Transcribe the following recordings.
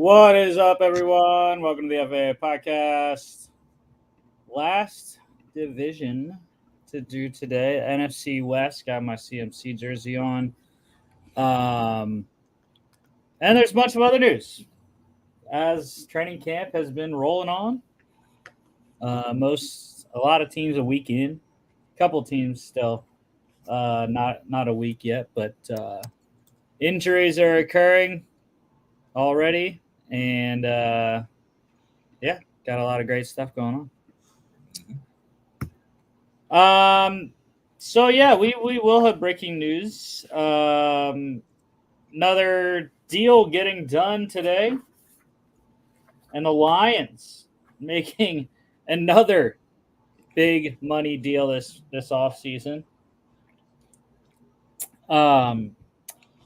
What is up, everyone? Welcome to the FAA podcast. Last division to do today, NFC West. Got my CMC jersey on. And there's a bunch of other news. As training camp has been rolling on, a lot of teams a week in, a couple teams still not a week yet, but injuries are occurring already, and yeah, got a lot of great stuff going on. So yeah, we will have breaking news. Another deal getting done today, and the Lions making another big money deal this offseason.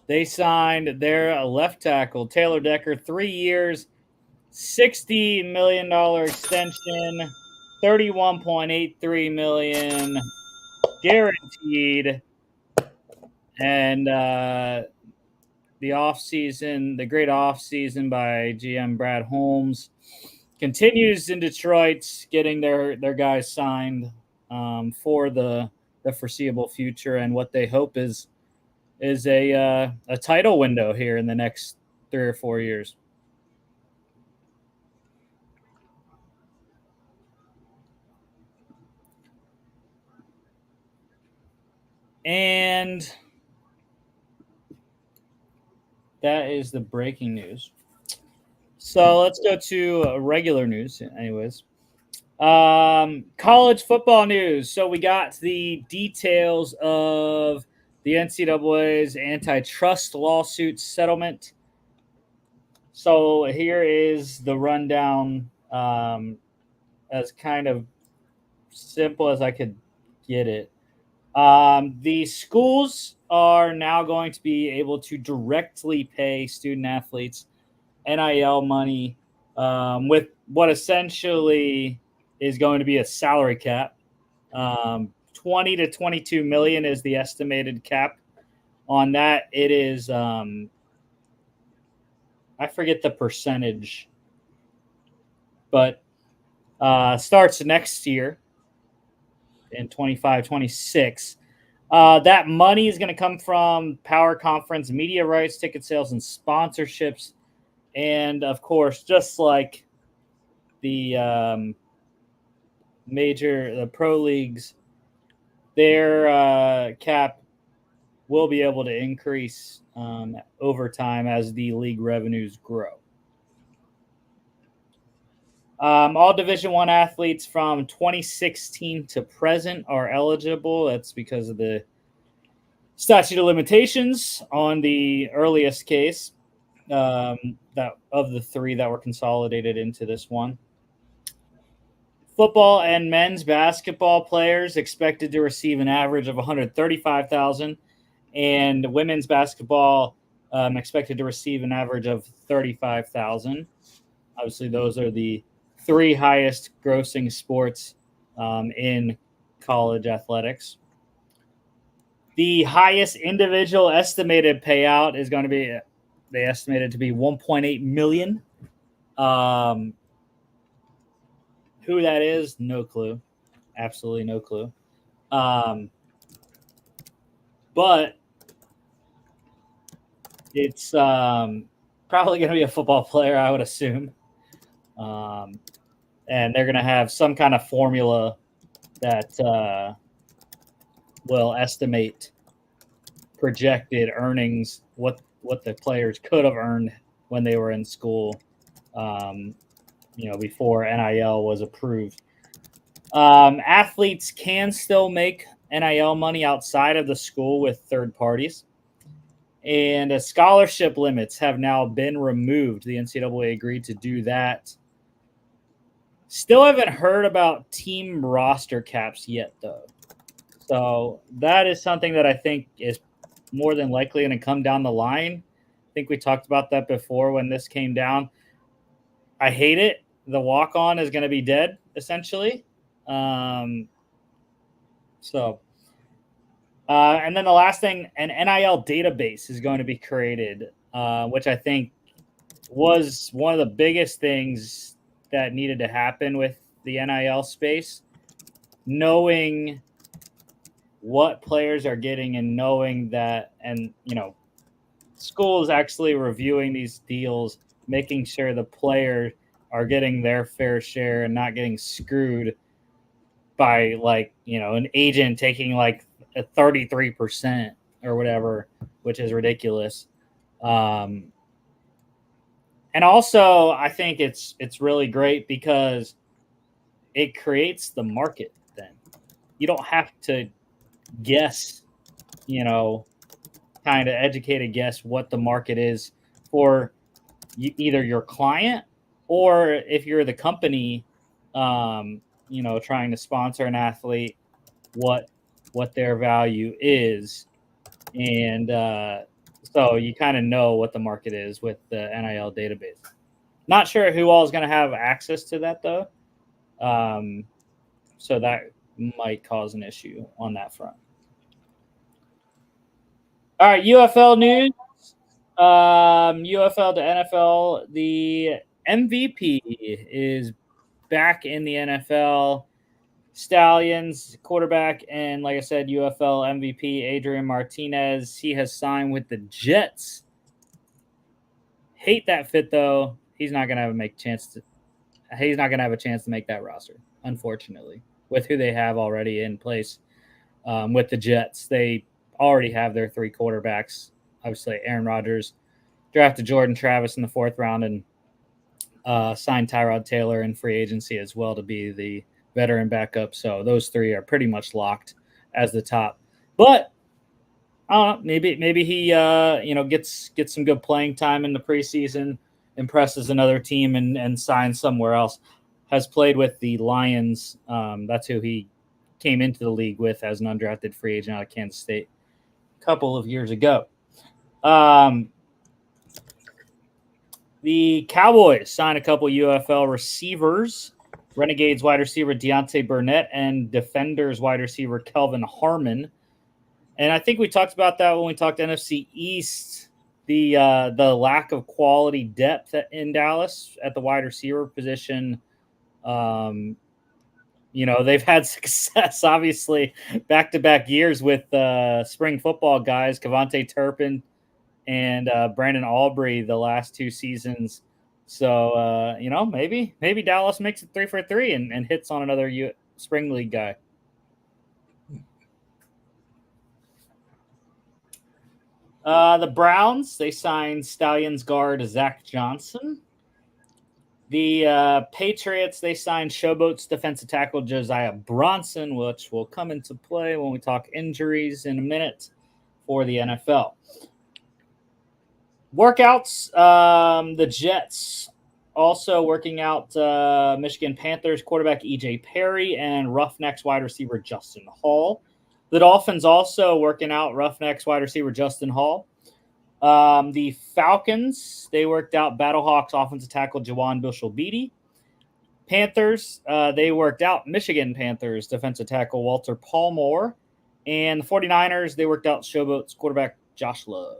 They signed their left tackle Taylor Decker, 3 years, $60 million extension, $31.83 million guaranteed, and the great offseason by GM Brad Holmes continues in Detroit, getting their guys signed for the foreseeable future, and what they hope is a title window here in the next 3 or 4 years. And that is the breaking news. So let's go to regular news anyways. College football news. So we got the details of the NCAA's antitrust lawsuit settlement. So here is the rundown, as kind of simple as I could get it. The schools are now going to be able to directly pay student athletes NIL money with what essentially is going to be a salary cap. 20 to 22 million is the estimated cap on that. It is, I forget the percentage, but starts next year in 25-26. That money is going to come from Power Conference media rights, ticket sales, and sponsorships. And of course, just like the the pro leagues, their cap will be able to increase over time as the league revenues grow. All Division I athletes from 2016 to present are eligible. That's because of the statute of limitations on the earliest case that of the three that were consolidated into this one. Football and men's basketball players expected to receive an average of $135,000, and women's basketball expected to receive an average of $35,000. Obviously, those are the three highest grossing sports in college athletics. The highest individual estimated payout is going to be, they estimated to be $1.8 million. Who that is, no clue. Absolutely no clue. But it's probably going to be a football player, I would assume. And they're going to have some kind of formula that will estimate projected earnings, what the players could have earned when they were in school, before NIL was approved. Athletes can still make NIL money outside of the school with third parties. And scholarship limits have now been removed. The NCAA agreed to do that. Still haven't heard about team roster caps yet, though. So that is something that I think is more than likely going to come down the line. I think we talked about that before when this came down. I hate it. The walk-on is going to be dead, essentially. And then the last thing, an NIL database is going to be created, which I think was one of the biggest things that needed to happen with the NIL space. Knowing what players are getting and knowing that, and schools actually reviewing these deals, making sure the players are getting their fair share and not getting screwed by an agent taking like a 33% or whatever, which is ridiculous. And also I think it's really great because it creates the market. Then you don't have to guess, kind of educated guess what the market is for either your client or if you're the company, trying to sponsor an athlete, what their value is, and so you kind of know what the market is with the NIL database. Not sure who all is going to have access to that though, so that might cause an issue on that front. All right, UFL news. UFL to NFL. The MVP is back in the NFL. Stallions quarterback and, like I said, UFL MVP Adrian Martinez. He has signed with the Jets. Hate that fit though. He's not gonna have a chance to make that roster, unfortunately, with who they have already in place. With the Jets, they already have their three quarterbacks. Obviously, Aaron Rodgers drafted Jordan Travis in the 4th round and signed Tyrod Taylor in free agency as well to be the veteran backup. So those three are pretty much locked as the top. But maybe he gets some good playing time in the preseason, impresses another team, and signs somewhere else. Has played with the Lions. That's who he came into the league with as an undrafted free agent out of Kansas State a couple of years ago. The Cowboys signed a couple UFL receivers. Renegades wide receiver Deontay Burnett and Defenders wide receiver Kelvin Harmon. And I think we talked about that when we talked NFC East, the lack of quality depth in Dallas at the wide receiver position. They've had success, obviously, back-to-back years with spring football guys, Kevontae Turpin and Brandon Aubrey the last 2 seasons. So, maybe Dallas makes it 3 for 3 and hits on another spring league guy. The Browns, they signed Stallions guard Zach Johnson. The Patriots, they signed Showboats defensive tackle Josiah Bronson, which will come into play when we talk injuries in a minute for the NFL. Workouts, the Jets also working out Michigan Panthers quarterback E.J. Perry and Roughnecks wide receiver Justin Hall. The Dolphins also working out Roughnecks wide receiver Justin Hall. The Falcons, they worked out Battlehawks offensive tackle Jawan Bushell-Beatty. Panthers, they worked out Michigan Panthers defensive tackle Walter Palmore. And the 49ers, they worked out Showboats quarterback Josh Love.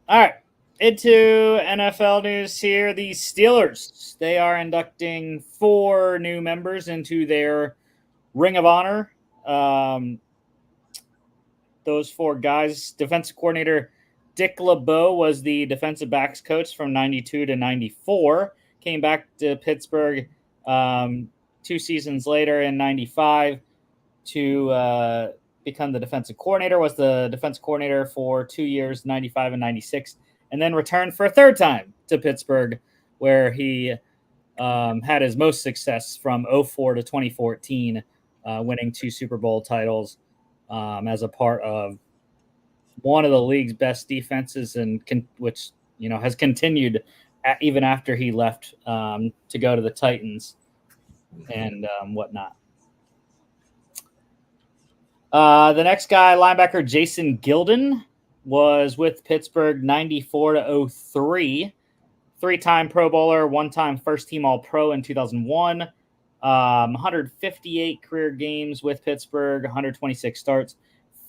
All right, into NFL news here. The Steelers, they are inducting 4 new members into their Ring of Honor. Those 4 guys, defensive coordinator Dick LeBeau was the defensive backs coach from 92 to 94. Came back to Pittsburgh 2 seasons later in 95 to become the defensive coordinator, was the defensive coordinator for 2 years, 95 and 96, and then returned for a 3rd time to Pittsburgh, where he had his most success from 04 to 2014, winning 2 Super Bowl titles as a part of one of the league's best defenses, and which has continued even after he left to go to the Titans and whatnot. The next guy, linebacker Jason Gilden, was with Pittsburgh 94 to 03. 3-time Pro Bowler, 1-time first-team All-Pro in 2001. 158 career games with Pittsburgh, 126 starts,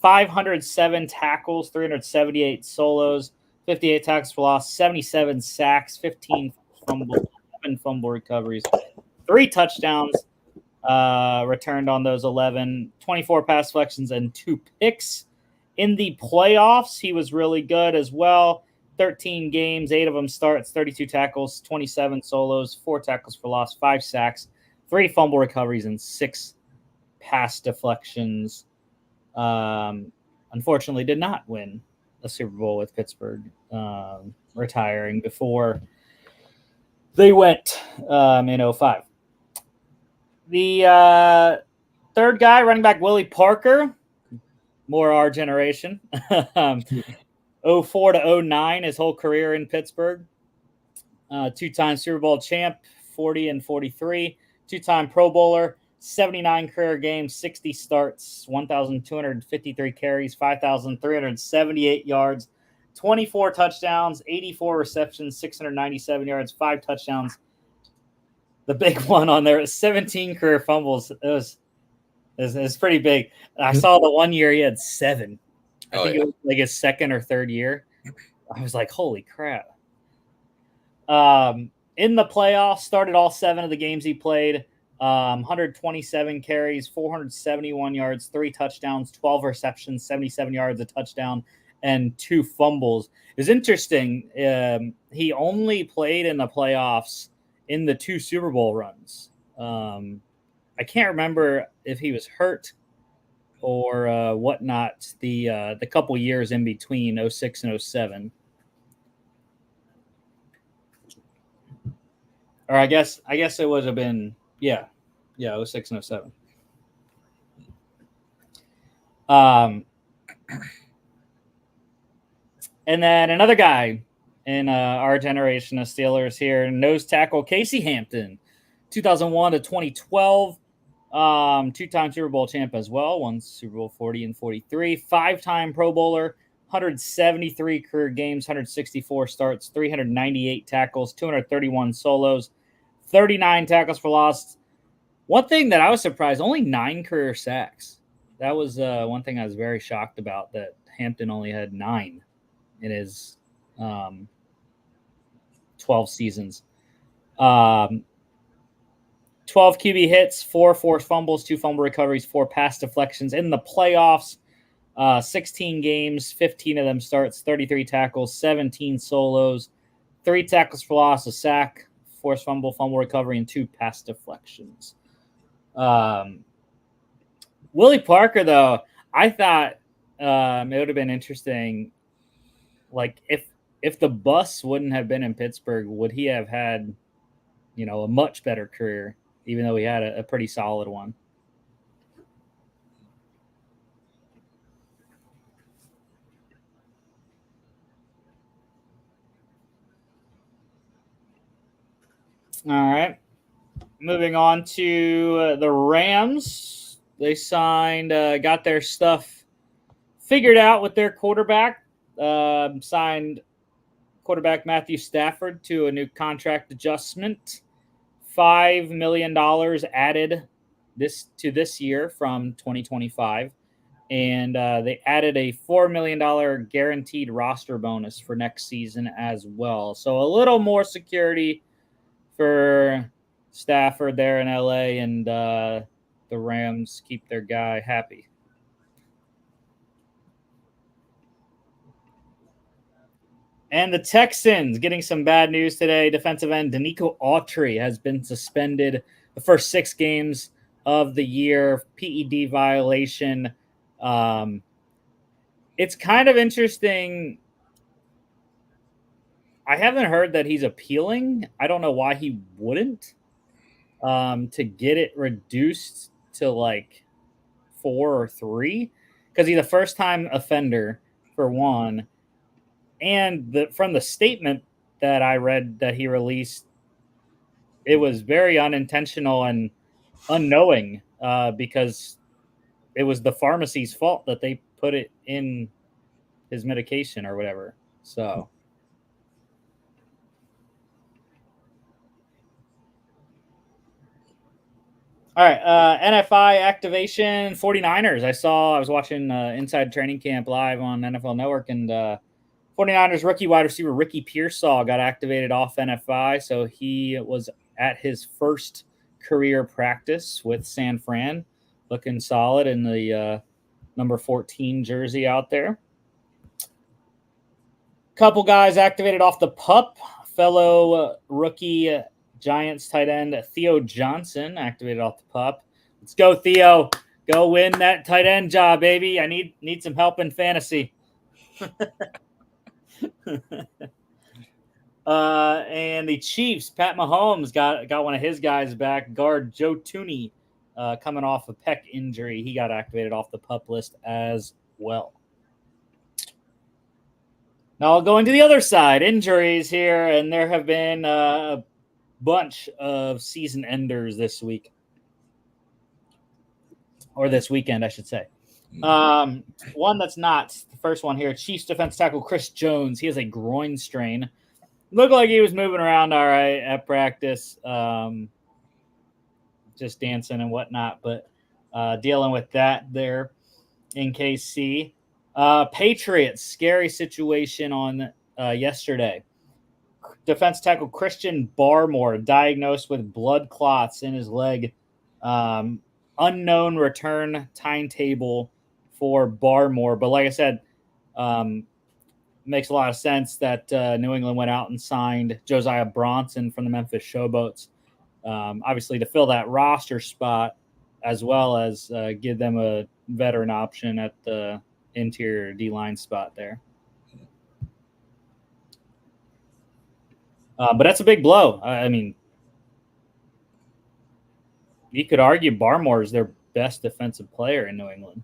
507 tackles, 378 solos, 58 tackles for loss, 77 sacks, 15 fumble, 11 fumble recoveries, 3 touchdowns returned on those 11, 24 pass deflections, and 2 picks. In the playoffs, he was really good as well. 13 games, 8 of them starts, 32 tackles, 27 solos, 4 tackles for loss, 5 sacks, 3 fumble recoveries, and 6 pass deflections. Unfortunately, did not win a Super Bowl with Pittsburgh, retiring before they went in 05. The third guy, running back Willie Parker, more our generation. 04 to 09, his whole career in Pittsburgh. 2-time Super Bowl champ, 40 and 43. 2-time Pro Bowler, 79 career games, 60 starts, 1,253 carries, 5,378 yards, 24 touchdowns, 84 receptions, 697 yards, 5 touchdowns. The big one on there is 17 career fumbles. It was pretty big. I saw the one year he had 7. I think it was like his second or third year. I was like, holy crap. In the playoffs, started all 7 of the games he played. 127 carries, 471 yards, 3 touchdowns, 12 receptions, 77 yards, a touchdown, and 2 fumbles. It's interesting. He only played in the playoffs in the 2 Super Bowl runs. I can't remember if he was hurt or whatnot the couple years in between 06 and 07. Or I guess it would have been 06 and 07. And then another guy in our generation of Steelers here, nose tackle Casey Hampton, 2001 to 2012, 2-time Super Bowl champ as well, won Super Bowl 40 and 43, 5-time Pro Bowler, 173 career games, 164 starts, 398 tackles, 231 solos, 39 tackles for loss. One thing that I was surprised, only 9 career sacks. That was one thing I was very shocked about, that Hampton only had 9 in his 12 seasons. 12 QB hits, 4 forced fumbles, 2 fumble recoveries, 4 pass deflections. In the playoffs, 16 games, 15 of them starts, 33 tackles, 17 solos, 3 tackles for loss, a sack, forced fumble, fumble recovery, and 2 pass deflections. Willie Parker, though, I thought it would have been interesting. Like, if the bus wouldn't have been in Pittsburgh, would he have had, a much better career, even though he had a pretty solid one? All right. Moving on to the Rams. They signed, got their stuff figured out with their quarterback. Signed quarterback Matthew Stafford to a new contract adjustment. $5 million added this year from 2025. And they added a $4 million guaranteed roster bonus for next season as well. So a little more security for Stafford there in LA, and the Rams keep their guy happy. And the Texans getting some bad news today. Defensive end Danico Autry has been suspended the first 6 games of the year. PED violation. It's kind of interesting. I haven't heard that he's appealing. I don't know why he wouldn't. To get it reduced to like 4 or 3, because he's a first-time offender for one. And from the statement that I read that he released, it was very unintentional and unknowing, because it was the pharmacy's fault that they put it in his medication or whatever. So, all right, NFI activation 49ers. I was watching Inside Training Camp live on NFL Network, and 49ers rookie wide receiver Ricky Pearsall got activated off NFI, so he was at his first career practice with San Fran, looking solid in the number 14 jersey out there. Couple guys activated off the PUP. Fellow rookie Giants tight end Theo Johnson activated off the PUP. Let's go, Theo. Go win that tight end job, baby. I need some help in fantasy. And the Chiefs, Pat Mahomes got one of his guys back. Guard Joe Tooney, coming off a pec injury. He got activated off the PUP list as well. Now, going to the other side, injuries here, and there have been a bunch of season enders this week. Or this weekend, I should say. One that's not, the first one here, Chiefs defense tackle Chris Jones. He has a groin strain. Looked like he was moving around all right at practice, just dancing and whatnot, but dealing with that there in KC. Patriots, scary situation on yesterday. Defense tackle Christian Barmore diagnosed with blood clots in his leg. Unknown return timetable for Barmore. But like I said, makes a lot of sense that New England went out and signed Josiah Bronson from the Memphis Showboats, obviously to fill that roster spot, as well as give them a veteran option at the interior D-line spot there. But that's a big blow. I mean, you could argue Barmore is their best defensive player in New England.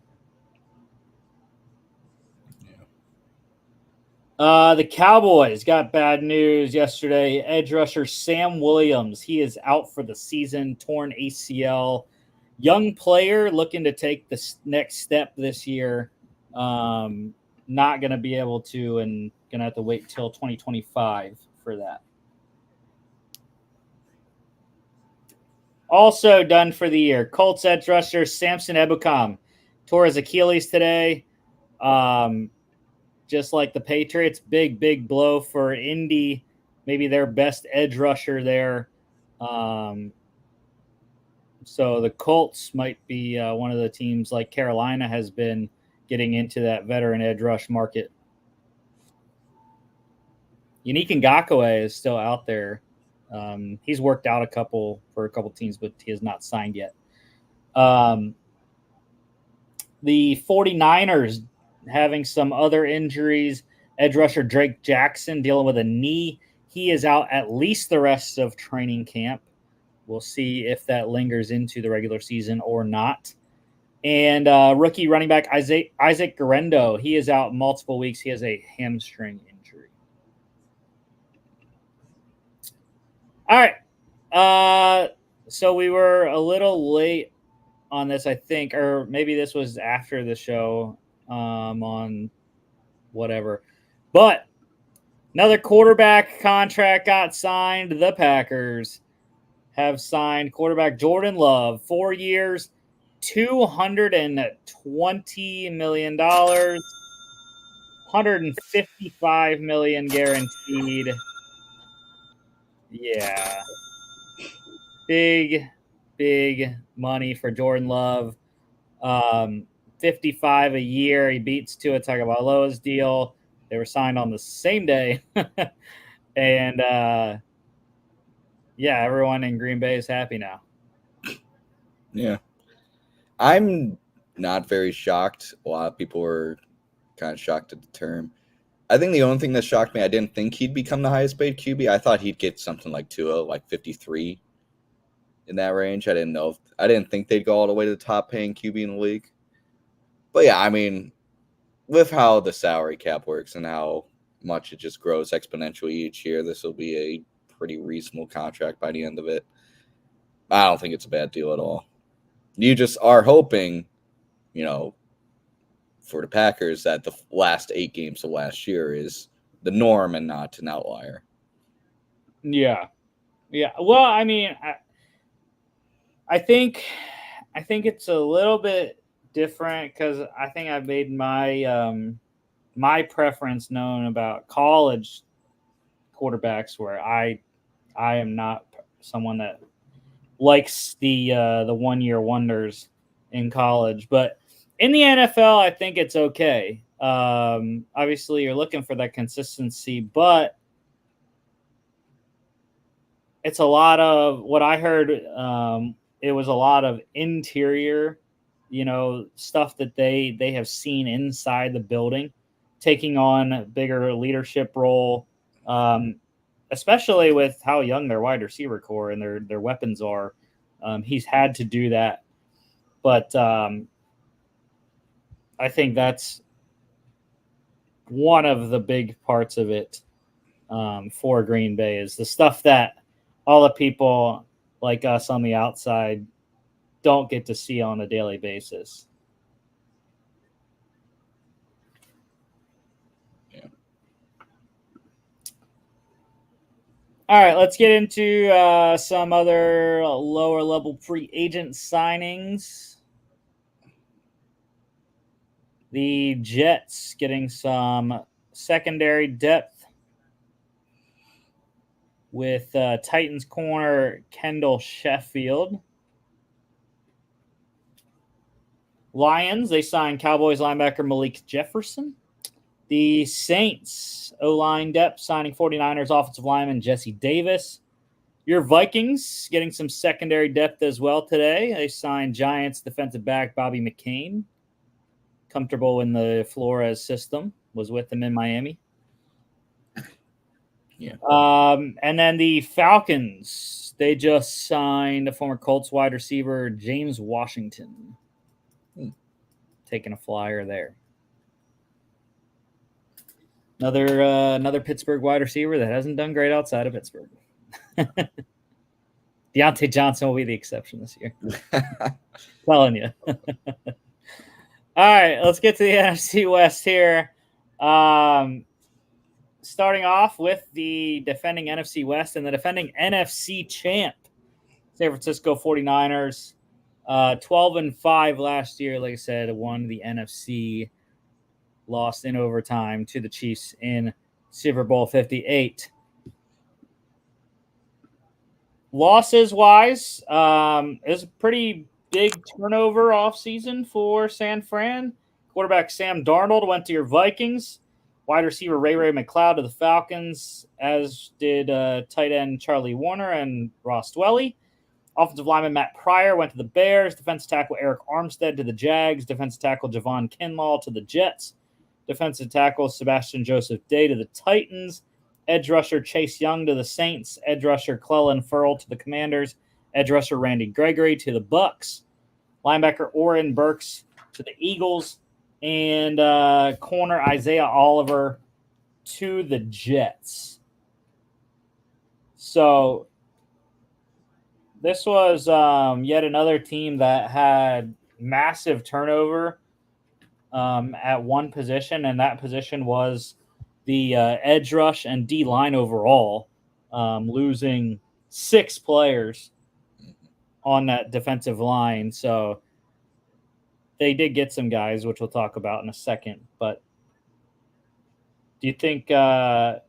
The Cowboys got bad news yesterday. Edge rusher Sam Williams, he is out for the season, torn ACL. Young player looking to take the next step this year. Not going to be able to, and going to have to wait till 2025 for that. Also done for the year, Colts edge rusher Samson Ebukam tore his Achilles today. Just like the Patriots, big blow for Indy, maybe their best edge rusher there. So the Colts might be one of the teams, like Carolina has been, getting into that veteran edge rush market. Unique Ngakoue is still out there. He's worked out for a couple teams, but he has not signed yet. The 49ers having some other injuries. Edge rusher Drake Jackson dealing with a knee. He is out at least the rest of training camp. We'll see if that lingers into the regular season or not. And rookie running back Isaac Garendo, he is out multiple weeks. He has a hamstring injury. All right. So we were a little late on this, I think, or maybe this was after the show on whatever. But another quarterback contract got signed. The Packers have signed quarterback Jordan Love, 4 years, $220 million, $155 million guaranteed. Yeah. Big money for Jordan Love. 55 a year. He beats Tua Tagovailoa's deal. They were signed on the same day. And yeah, everyone in Green Bay is happy now. Yeah. I'm not very shocked. A lot of people were kind of shocked at the term. I think the only thing that shocked me, I didn't think he'd become the highest paid QB. I thought he'd get something like Tua, like 53 in that range. I didn't think they'd go all the way to the top paying QB in the league. But yeah, I mean, with how the salary cap works and how much it just grows exponentially each year, this will be a pretty reasonable contract by the end of it. I don't think it's a bad deal at all. You just are hoping, for the Packers that the last 8 games of last year is the norm and not an outlier. Yeah. Well, I mean, I think it's a little bit different because I think I've made my my preference known about college quarterbacks, where I am not someone that likes the 1-year wonders in college, but in the NFL, I think it's okay. Obviously, you're looking for that consistency, but it's a lot of what I heard. It was a lot of interior, stuff that they have seen inside the building, taking on a bigger leadership role, especially with how young their wide receiver core and their weapons are. He's had to do that, but I think that's one of the big parts of it for Green Bay is the stuff that all the people like us on the outside don't get to see on a daily basis. Yeah. All right, let's get into some other lower level free agent signings. The Jets getting some secondary depth with Titans corner Kendall Sheffield. Lions, they signed Cowboys linebacker Malik Jefferson. The Saints O-line depth signing 49ers offensive lineman Jesse Davis. Your Vikings getting some secondary depth as well today. They signed Giants defensive back Bobby McCain. Comfortable in the Flores system. Was with them in Miami. Yeah. And then the Falcons, they just signed a former Colts wide receiver James Washington. Taking a flyer there. Another Pittsburgh wide receiver that hasn't done great outside of Pittsburgh. Deontay Johnson will be the exception this year. Telling you. All right, let's get to the NFC West here. Starting off with the defending NFC West and the defending NFC champ, San Francisco 49ers. 12-5 last year, like I said, won the NFC, lost in overtime to the Chiefs in Super Bowl 58. Losses-wise, it was a pretty big turnover offseason for San Fran. Quarterback Sam Darnold went to your Vikings. Wide receiver Ray McLeod to the Falcons, as did tight end Charlie Warner and Ross Dwelly. Offensive lineman Matt Pryor went to the Bears. Defensive tackle Eric Armstead to the Jags. Defensive tackle Javon Kinlaw to the Jets. Defensive tackle Sebastian Joseph Day to the Titans. Edge rusher Chase Young to the Saints. Edge rusher Clellan Ferrell to the Commanders. Edge rusher Randy Gregory to the Bucks. Linebacker Oren Burks to the Eagles. And corner Isaiah Oliver to the Jets. So this was yet another team that had massive turnover at one position, and that position was the edge rush and D-line overall, losing 6 players on that defensive line. So they did get some guys, which we'll talk about in a second. But do you think it's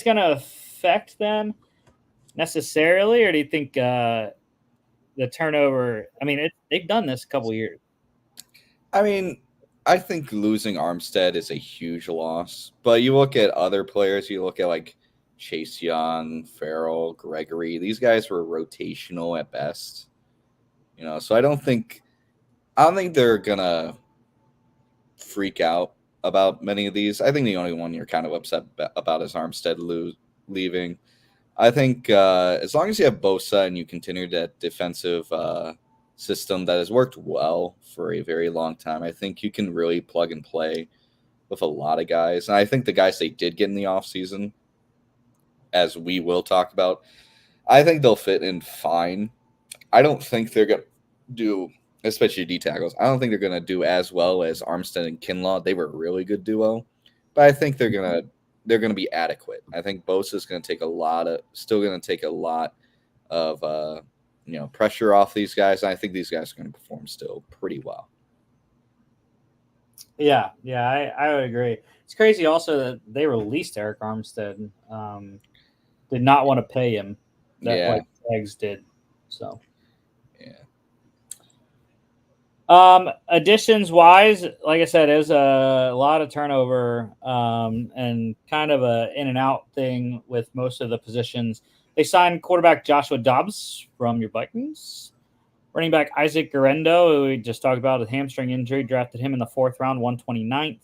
going to affect them necessarily, or do you think the turnover? I mean, they've done this a couple years. I mean, I think losing Armstead is a huge loss. But you look at other players, you look at like Chase Young, Farrell, Gregory. These guys were rotational at best. So I don't think they're gonna freak out about many of these. I think the only one you're kind of upset about is Armstead leaving. I think as long as you have Bosa and you continue that defensive system that has worked well for a very long time, I think you can really plug and play with a lot of guys. And I think the guys they did get in the offseason, as we will talk about, I think they'll fit in fine. I don't think they're going to do, especially D tackles, I don't think they're going to do as well as Armstead and Kinlaw. They were a really good duo. But I think they're going to be adequate. I think Bosa is going to take a lot of pressure off these guys. And I think these guys are going to perform still pretty well. Yeah, I would agree. It's crazy also that they released Eric Armstead. Did not want to pay him that Yeah, like Eggs did. So yeah, additions wise, like I said, it was a lot of turnover and kind of a in and out thing with most of the positions. They signed quarterback Joshua Dobbs from your Vikings. Running back Isaac Guerrero, who we just talked about with hamstring injury, drafted him in the 4th round, 129th.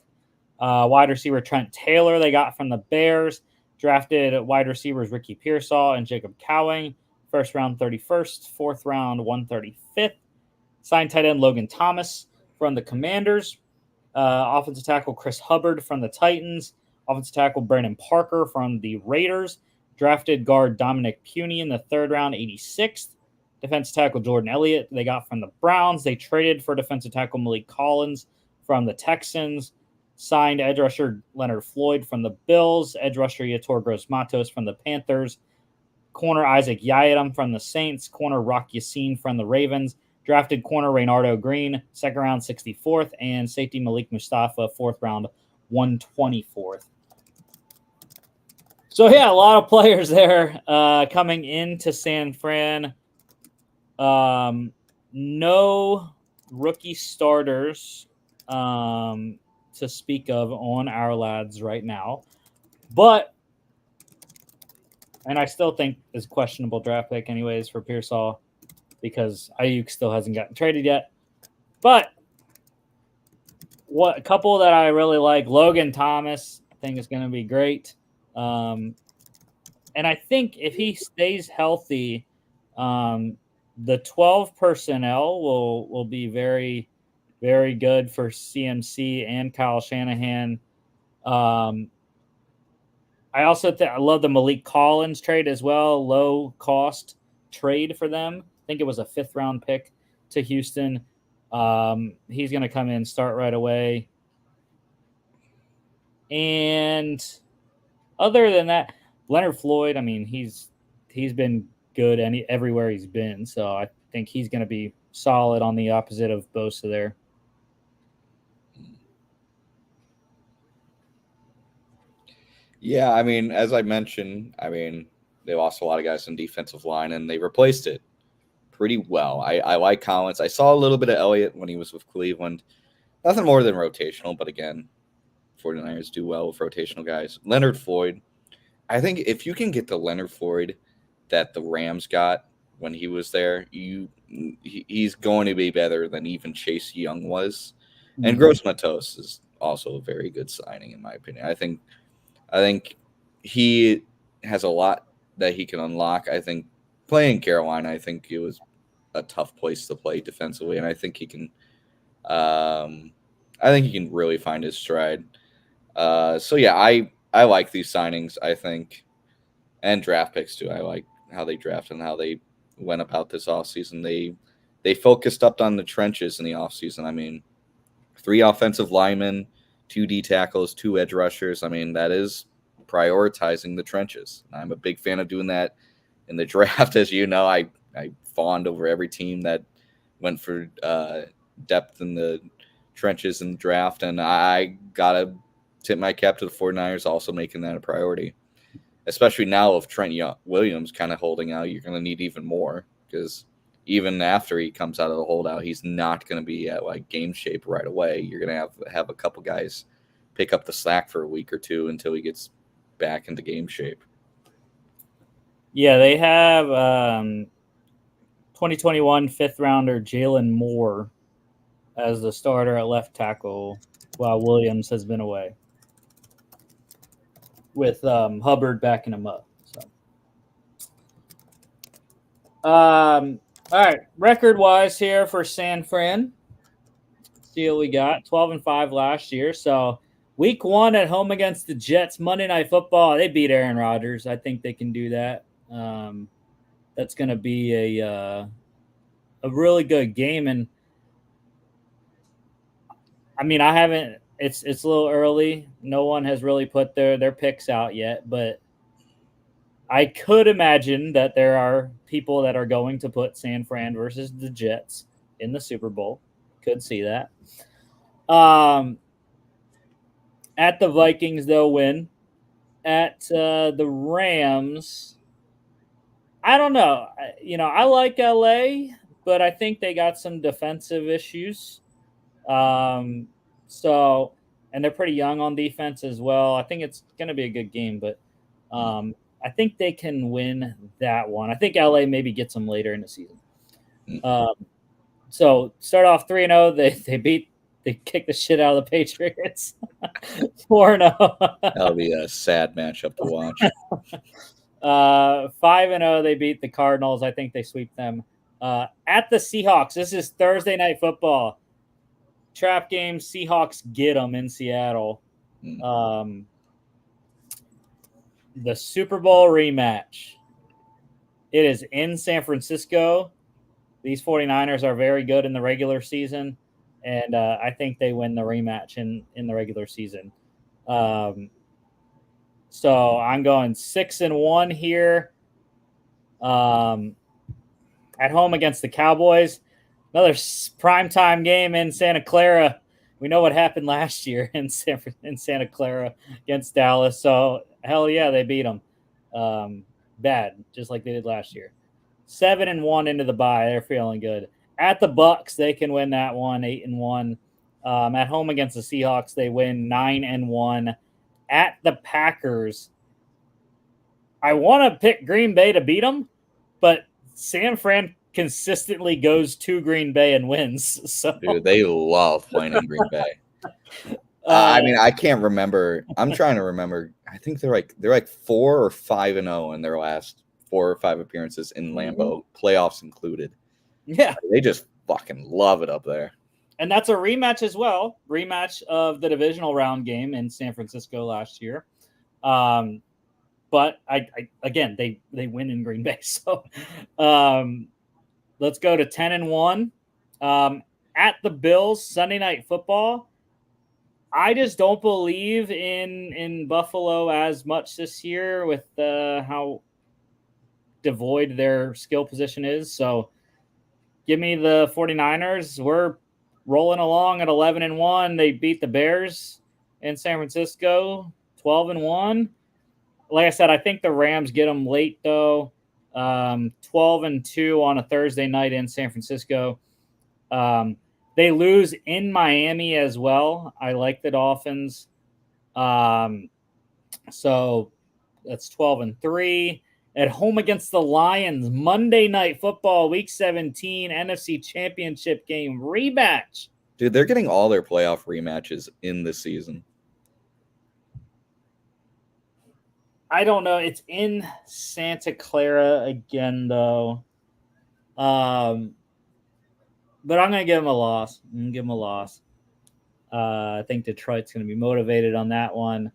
Wide receiver Trent Taylor, they got from the Bears. Drafted wide receivers Ricky Pearsall and Jacob Cowing. 1st round, 31st. 4th round, 135th. Signed tight end Logan Thomas from the Commanders. Offensive tackle Chris Hubbard from the Titans. Offensive tackle Brandon Parker from the Raiders. Drafted guard Dominic Puny in the 3rd round, 86th. Defensive tackle Jordan Elliott they got from the Browns. They traded for defensive tackle Malik Collins from the Texans. Signed edge rusher Leonard Floyd from the Bills. Edge rusher Yator Gross-Matos from the Panthers. Corner Isaac Yiadom from the Saints. Corner Rock Yassin from the Ravens. Drafted corner Reynardo Green, 2nd round, 64th. And safety Malik Mustafa, 4th round, 124th. So, yeah, a lot of players there coming into San Fran. No rookie starters to speak of on our lads right now. But, and I still think is questionable draft pick anyways for Pearsall because Ayuk still hasn't gotten traded yet. But a couple that I really like, Logan Thomas, I think is going to be great. And I think if he stays healthy, the 12 personnel will be very, very good for CMC and Kyle Shanahan. I also I love the Malik Collins trade as well. Low cost trade for them. I think it was a 5th-round pick to Houston. He's going to come in, start right away. And other than that, Leonard Floyd, I mean, he's been good everywhere he's been. So I think he's going to be solid on the opposite of Bosa there. yeah. I mean, as I mentioned, I mean, they lost a lot of guys in defensive line, and they replaced it pretty well. I like Collins. I saw a little bit of Elliott when he was with Cleveland. Nothing more than rotational, but again, 49ers do well with rotational guys. Leonard Floyd, I think if you can get the Leonard Floyd that the Rams got when he was there, he's going to be better than even Chase Young was. And Mm-hmm. Gross-Matos is also a very good signing, in my opinion. I think he has a lot that he can unlock. I think playing Carolina, I think it was a tough place to play defensively, and I think he can. I think he can really find his stride. So yeah, I like these signings. I think, and draft picks too. I like how they draft and how they went about this offseason. They focused up on the trenches in the offseason. I mean, 3 offensive linemen, 2 D tackles, 2 edge rushers. I mean, that is prioritizing the trenches. I'm a big fan of doing that in the draft. As you know, I fawned over every team that went for depth in the trenches in the draft, and I gotta tip my cap to the 49ers also making that a priority, especially now with Trent Williams kind of holding out. You're going to need even more because even after he comes out of the holdout, he's not going to be at like game shape right away. You're going to have a couple guys pick up the slack for a week or two until he gets back into game shape. Yeah, they have 2021 5th-rounder Jalen Moore as the starter at left tackle while Williams has been away, with Hubbard backing him up. So, all right, record-wise here for San Fran. Let's see what we got. 12-5 last year. So week 1 at home against the Jets, Monday Night Football. They beat Aaron Rodgers. I think they can do that. That's going to be a really good game. And I mean, I haven't. It's a little early. No one has really put their picks out yet, but I could imagine that there are people that are going to put San Fran versus the Jets in the Super Bowl. Could see that. At the Vikings, they'll win. At the Rams, I don't know. I like LA, but I think they got some defensive issues. Um, so, and they're pretty young on defense as well. I think it's going to be a good game, but I think they can win that one. I think LA maybe gets them later in the season. So start off 3-0. They kicked the shit out of the Patriots. 4-0. That'll be a sad matchup to watch. 5-0. They beat the Cardinals. I think they sweep them. At the Seahawks. This is Thursday Night Football. Trap game. Seahawks get them in Seattle. The Super Bowl rematch. It is in San Francisco. These 49ers are very good in the regular season, and I think they win the rematch in the regular season. So I'm going 6-1 here. At home against the Cowboys. Another primetime game in Santa Clara. We know what happened last year in Santa Clara against Dallas. So, hell yeah, they beat them. Bad, just like they did last year. 7-1 into the bye. They're feeling good. At the Bucks, they can win that one, 8-1. At home against the Seahawks, they win 9-1. At the Packers, I want to pick Green Bay to beat them, but San Fran consistently goes to Green Bay and wins. So Dude, they love playing in Green Bay. I mean, I can't remember. I'm trying to remember. I think they're like 4 or 5-0 in their last 4 or 5 appearances in Lambeau, playoffs included. Yeah, they just fucking love it up there. And that's a rematch as well. Rematch of the divisional round game in San Francisco last year. But again, they win in Green Bay. So let's go to 10-1. At the Bills, Sunday Night Football. I just don't believe in Buffalo as much this year with how devoid their skill position is. So give me the 49ers. We're rolling along at 11-1. They beat the Bears in San Francisco, 12-1. Like I said, I think the Rams get them late, though. 12-2 on a Thursday night in San Francisco. They lose in Miami as well. I like the Dolphins. So that's 12-3. At home against the Lions, Monday Night Football, Week 17, NFC Championship game rematch. Dude, they're getting all their playoff rematches in this season. I don't know. It's in Santa Clara again, though. But I'm going to give them a loss. I think Detroit's going to be motivated on that one.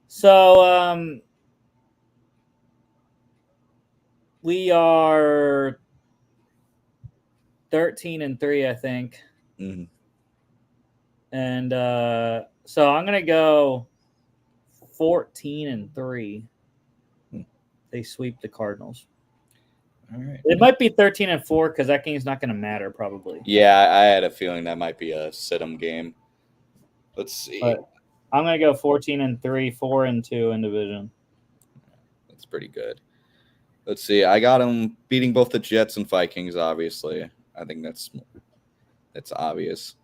So we are 13-3, I think. Mm-hmm. And so I'm going to go 14-3. They sweep the Cardinals. All right. It might be 13-4 because that game's not going to matter probably. Yeah, I had a feeling that might be a sit-em game. Let's see. But I'm going to go 14-3, 4-2 in division. That's pretty good. Let's see. I got them beating both the Jets and Vikings, obviously. I think that's obvious.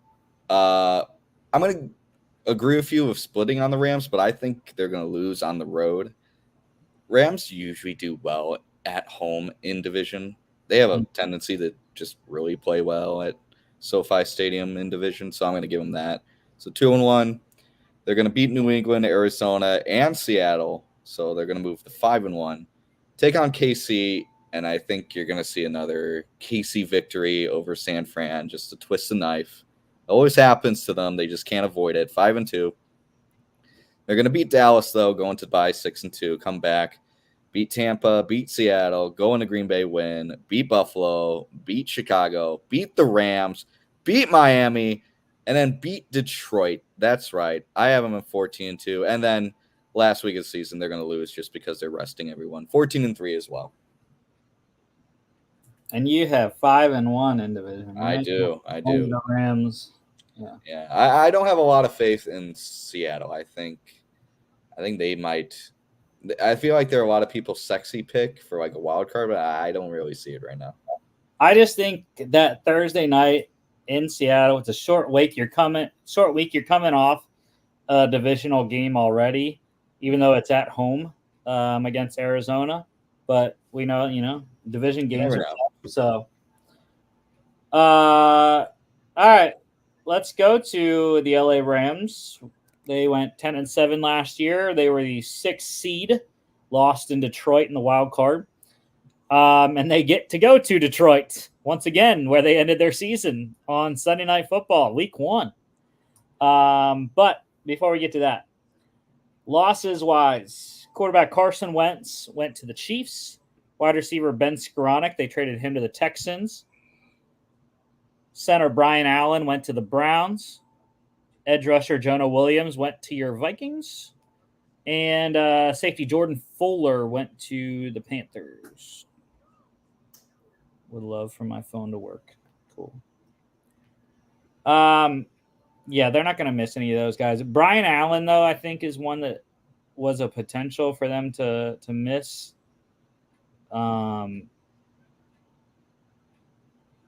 I'm going to agree with you of splitting on the Rams, but I think they're going to lose on the road. Rams usually do well at home in division. They have a tendency to just really play well at SoFi Stadium in division, so I'm going to give them that. So 2-1. They're going to beat New England, Arizona, and Seattle, so they're going to move to 5-1. Take on KC, and I think you're going to see another KC victory over San Fran, just to twist the knife. It always happens to them. They just can't avoid it. 5-2. They're going to beat Dallas, though, going to bye 6-2, come back, beat Tampa, beat Seattle, go into Green Bay, win, beat Buffalo, beat Chicago, beat the Rams, beat Miami, and then beat Detroit. That's right. I have them at 14-2. And then last week of the season, they're going to lose just because they're resting everyone. 14-3 as well. And you have 5-1 in division. Right? I do. The Rams. Yeah. I don't have a lot of faith in Seattle. I think they might. I feel like there are a lot of people sexy pick for like a wild card, but I don't really see it right now. I just think that Thursday night in Seattle, it's a short week. You're coming off a divisional game already, even though it's at home against Arizona. But we know, division games are tough. So, all right, let's go to the LA Rams. They went 10-7 last year. They were the 6th seed, lost in Detroit in the wild card. And they get to go to Detroit once again, where they ended their season on Sunday Night Football, Week 1. But before we get to that, losses-wise, quarterback Carson Wentz went to the Chiefs. Wide receiver Ben Skoranek, they traded him to the Texans. Center Brian Allen went to the Browns. Edge rusher Jonah Williams went to your Vikings. And safety Jordan Fuller went to the Panthers. Would love for my phone to work. Cool. Yeah, they're not going to miss any of those guys. Brian Allen, though, I think is one that was a potential for them to miss.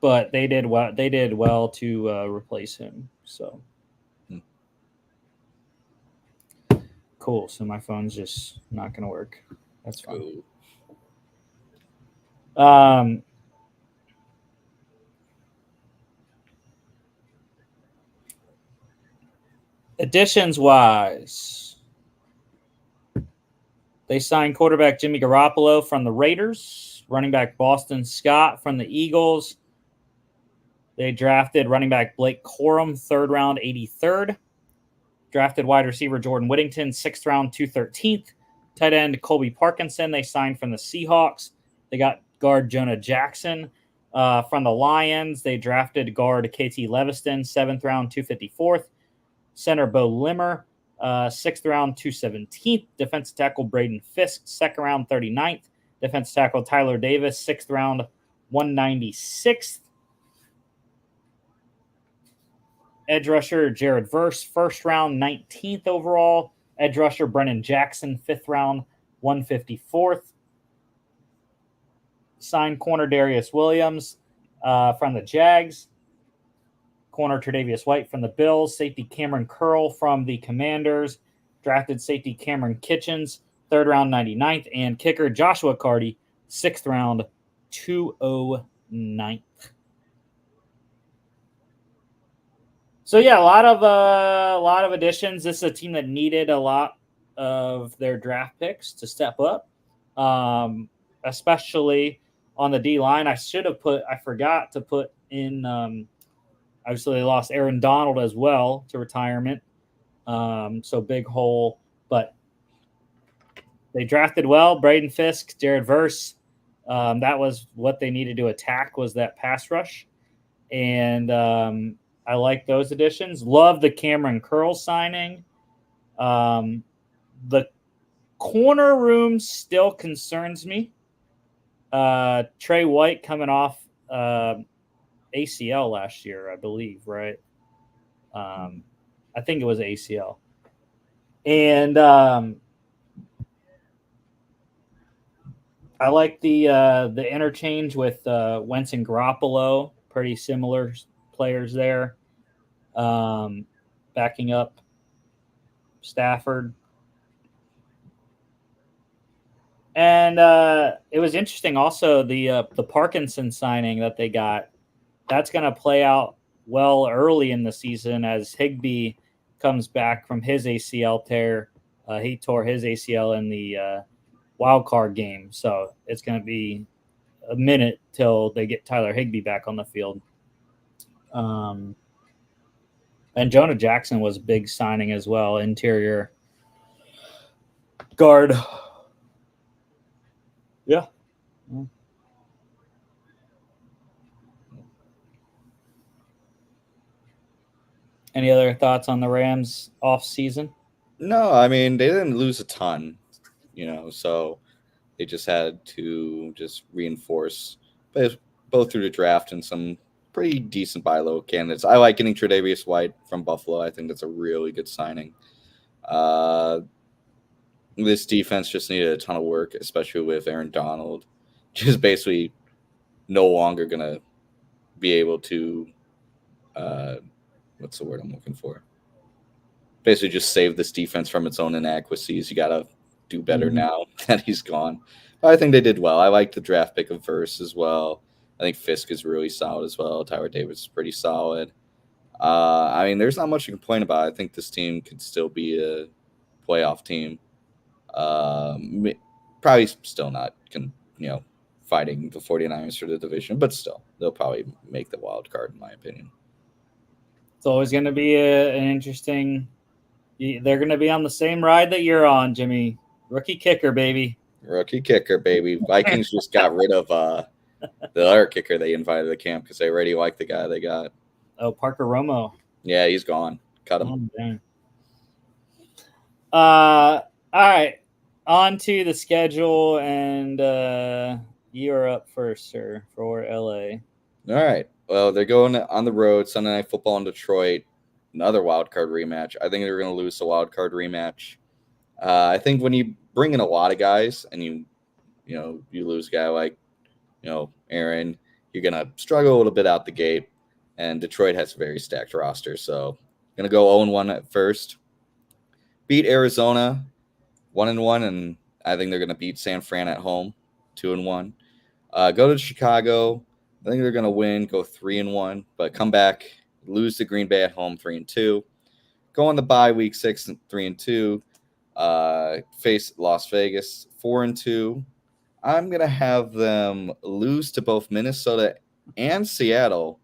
But they did well. They did well to replace him. So cool. So my phone's just not going to work. That's fine. Cool. Additions wise, they signed quarterback Jimmy Garoppolo from the Raiders, running back Boston Scott from the Eagles. They drafted running back Blake Corum, 3rd round, 83rd. Drafted wide receiver Jordan Whittington, 6th round, 213th. Tight end Colby Parkinson, they signed from the Seahawks. They got guard Jonah Jackson from the Lions. They drafted guard KT Leviston, 7th round, 254th. Center Bo Limmer, 6th round, 217th. Defensive tackle Braden Fisk, 2nd round, 39th. Defensive tackle Tyler Davis, 6th round, 196th. Edge rusher Jared Verse, 1st round, 19th overall. Edge rusher Brennan Jackson, 5th round, 154th. Signed corner Darius Williams from the Jags. Corner Tre'Davious White from the Bills. Safety Cameron Curl from the Commanders. Drafted safety Cameron Kitchens, 3rd round, 99th. And kicker Joshua Carty, 6th round, 209th. So yeah, a lot of additions. This is a team that needed a lot of their draft picks to step up, especially on the D line. I forgot to put in. Obviously, they lost Aaron Donald as well to retirement, so big hole. But they drafted well. Braden Fisk, Jared Verse. That was what they needed to attack, was that pass rush, and I like those additions. Love the Cameron Curl signing. The corner room still concerns me. Trey White coming off ACL last year, I believe, right? I think it was ACL. And I like the interchange with Wentz and Garoppolo. Pretty similar players there. Backing up Stafford. And it was interesting also the Parkinson signing that they got. That's going to play out well early in the season as Higbee comes back from his ACL tear. He tore his ACL in the wild card game. So it's going to be a minute till they get Tyler Higbee back on the field. And Jonah Jackson was a big signing as well, interior guard. Yeah. Any other thoughts on the Rams off season? No, I mean, they didn't lose a ton, so they just had to reinforce both through the draft and some pretty decent buy low candidates. I like getting Tre'Davious White from Buffalo. I think that's a really good signing. This defense just needed a ton of work, especially with Aaron Donald just basically no longer going to be able to what's the word I'm looking for? Basically just save this defense from its own inadequacies. You got to do better now that he's gone. But I think they did well. I like the draft pick of Verse as well. I think Fisk is really solid as well. Tyler Davis is pretty solid. I mean, there's not much to complain about. I think this team could still be a playoff team. Probably still not, fighting the 49ers for the division, but still, they'll probably make the wild card, in my opinion. It's always going to be an interesting. They're going to be on the same ride that you're on, Jimmy. Rookie kicker, baby. Rookie kicker, baby. Vikings just got rid of the other kicker they invited to the camp because they already like the guy they got. Oh, Parker Romo. Yeah, he's gone. Cut him. Oh, all right. On to the schedule, and you're up first, sir, for LA. All right. Well, they're going on the road, Sunday Night Football in Detroit. Another wild card rematch. I think they're going to lose the wild card rematch. I think when you bring in a lot of guys and you lose a guy like, Aaron, you're going to struggle a little bit out the gate. And Detroit has a very stacked roster. So going to go 0-1 at first. Beat Arizona 1-1, and I think they're going to beat San Fran at home 2-1. Go to Chicago. I think they're going to win, go 3-1, but come back, lose to Green Bay at home 3-2. Go on the bye week 6 3-2. Face Las Vegas 4-2. I'm going to have them lose to both Minnesota and Seattle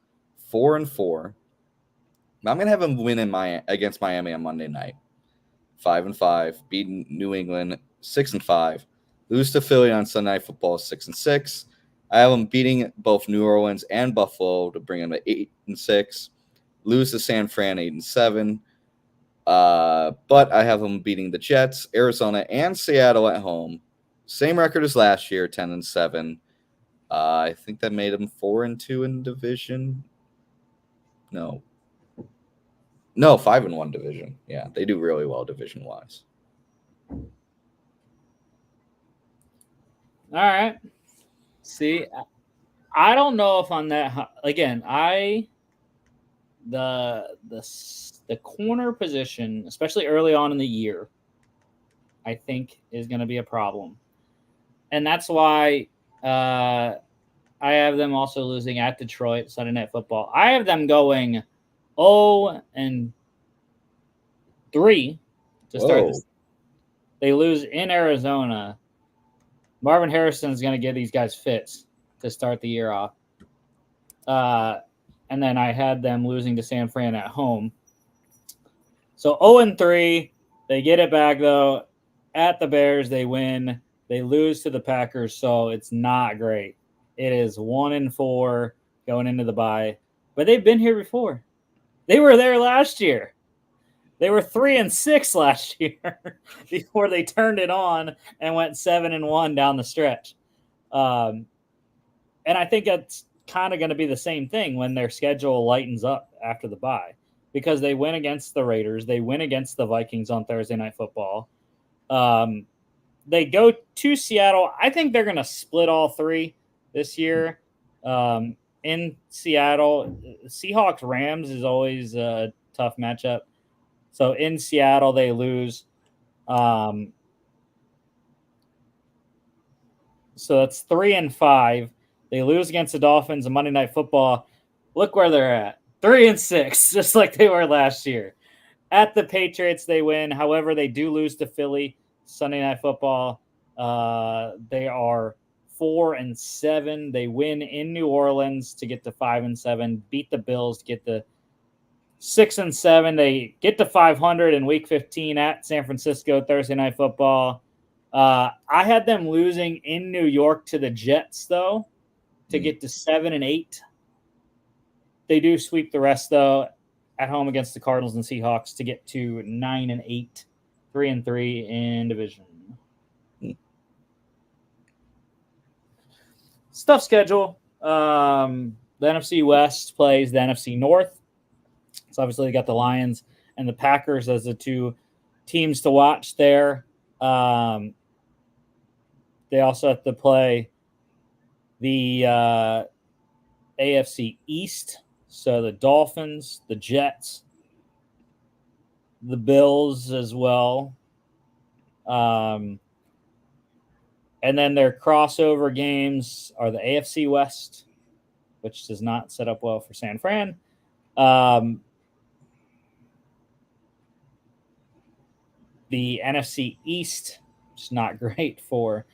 4-4. I'm going to have them win against Miami on Monday night 5-5. Beat New England 6-5. Lose to Philly on Sunday Night Football 6-6. I have them beating both New Orleans and Buffalo to bring them to 8-6. Lose to San Fran 8-7. But I have them beating the Jets, Arizona, and Seattle at home. Same record as last year, 10-7. I think that made them 4-2 in division. No, 5-1 division. Yeah, they do really well division-wise. All right. See, I don't know if on that again. The corner position, especially early on in the year, I think is going to be a problem, and that's why I have them also losing at Detroit Sunday Night Football. I have them going 0-3 to start this. They lose in Arizona. Marvin Harrison is going to give these guys fits to start the year off. And then I had them losing to San Fran at home. So 0-3. They get it back, though. At the Bears, they win. They lose to the Packers, so it's not great. It is 1-4 going into the bye. But they've been here before. They were there last year. They were 3-6 last year before they turned it on and went 7-1 down the stretch. And I think that's kind of going to be the same thing when their schedule lightens up after the bye, because they win against the Raiders. They win against the Vikings on Thursday Night Football. They go to Seattle. I think they're going to split all three this year. In Seattle, Seahawks-Rams is always a tough matchup. So in Seattle, they lose. So that's 3-5. They lose against the Dolphins on Monday Night Football. Look where they're at. 3-6, just like they were last year. At the Patriots, they win. However, they do lose to Philly Sunday Night Football. They are 4-7. They win in New Orleans to get to 5-7. Beat the Bills to get to 6-7. They get to 500 in Week 15 at San Francisco Thursday Night Football. I had them losing in New York to the Jets, though, to get to 7-8. They do sweep the rest, though, at home against the Cardinals and Seahawks to get to 9-8, 3-3 in division. Stuff schedule. The NFC West plays the NFC North. So obviously they got the Lions and the Packers as the two teams to watch there. They also have to play the AFC East. So the Dolphins, the Jets, the Bills as well. And then their crossover games are the AFC West, which does not set up well for San Fran. The NFC East, which is not great for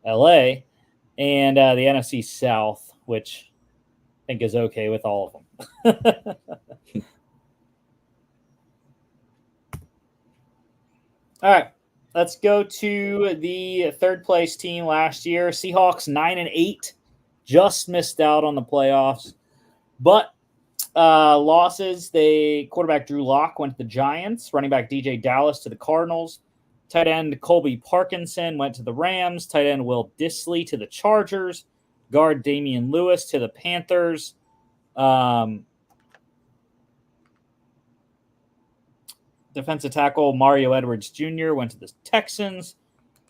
LA, and the NFC South, which I think is okay with all of them. All right, let's go to the third place team last year. Seahawks 9-8, just missed out on the playoffs, but losses. Quarterback Drew Lock went to the Giants. Running back DJ Dallas to the Cardinals. Tight end Colby Parkinson went to the Rams. Tight end Will Dissly to the Chargers. Guard Damian Lewis to the Panthers. Defensive tackle Mario Edwards Jr. went to the Texans.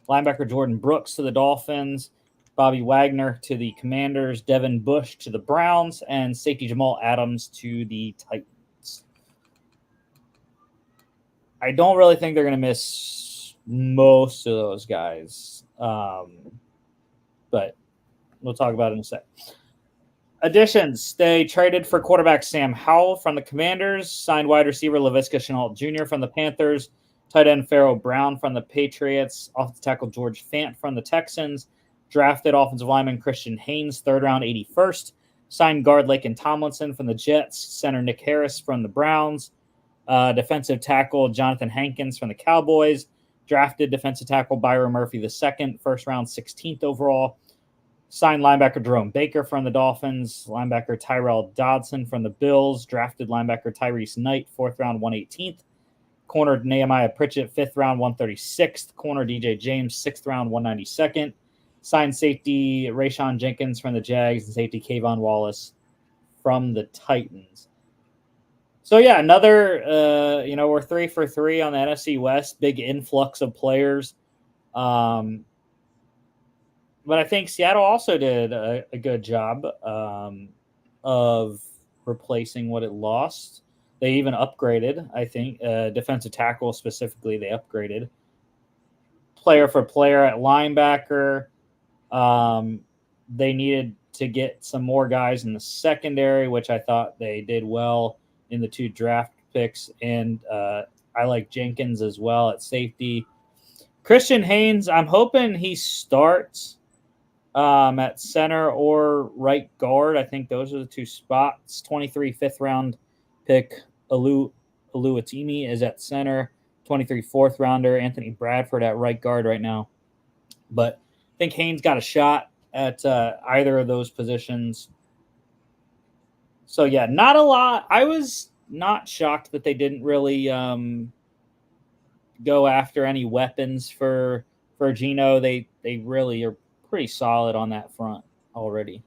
Linebacker Jordan Brooks to the Dolphins. Bobby Wagner to the Commanders. Devin Bush to the Browns. And safety Jamal Adams to the Titans. I don't really think they're going to miss most of those guys. But we'll talk about it in a sec. Additions. They traded for quarterback Sam Howell from the Commanders, signed wide receiver Laviska Shenault Jr. from the Panthers, tight end Pharaoh Brown from the Patriots, offensive tackle George Fant from the Texans, drafted offensive lineman Christian Haynes, 3rd round, 81st, signed guard Laken Tomlinson from the Jets, center Nick Harris from the Browns, defensive tackle Jonathan Hankins from the Cowboys, drafted defensive tackle Byron Murphy II, 1st round, 16th overall, signed linebacker Jerome Baker from the Dolphins, linebacker Tyrell Dodson from the Bills, drafted linebacker Tyrese Knight, 4th round, 118th, corner Nehemiah Pritchett, 5th round, 136th, corner DJ James, 6th round, 192nd, signed safety Rayshon Jenkins from the Jags and safety Kayvon Wallace from the Titans. So, yeah, another, we're 3 for 3 on the NFC West, big influx of players. But I think Seattle also did a good job of replacing what it lost. They even upgraded, I think, defensive tackle specifically, they upgraded. Player for player at linebacker. They needed to get some more guys in the secondary, which I thought they did well in the 2 draft picks. And I like Jenkins as well at safety. Christian Haynes, I'm hoping he starts at center or right guard. I think those are the 2 spots. 23 5th round pick Oluwatimi is at center. 23 4th rounder Anthony Bradford at right guard right now. But I think Haynes got a shot at either of those positions. So, yeah, not a lot. I was not shocked that they didn't really go after any weapons for Geno. They really are pretty solid on that front already.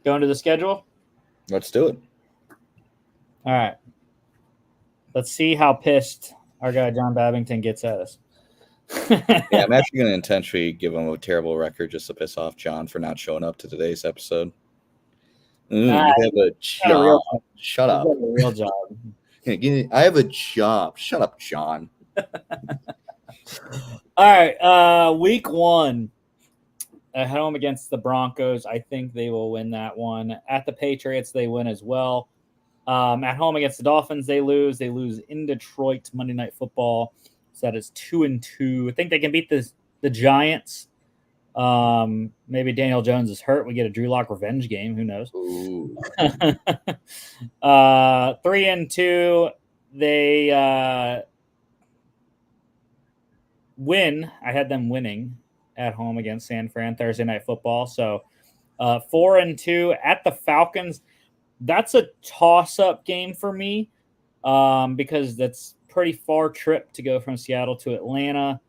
Going to the schedule? Let's do it. All right. Let's see how pissed our guy John Babington gets at us. Yeah, I'm actually going to intentionally give him a terrible record just to piss off John for not showing up to today's episode. You have a job. Shut up. A real job. I have a job. Shut up, John. All right. Week 1 at home against the Broncos. I think they will win that one. At the Patriots, they win as well. At home against the Dolphins, they lose. They lose in Detroit Monday Night Football. So that is 2-2. I think they can beat the Giants. Maybe Daniel Jones is hurt. We get a Drew Lock revenge game. Who knows? 3-2. They win. I had them winning at home against San Fran Thursday Night Football. So 4-2 at the Falcons. That's a toss-up game for me because that's pretty far trip to go from Seattle to Atlanta.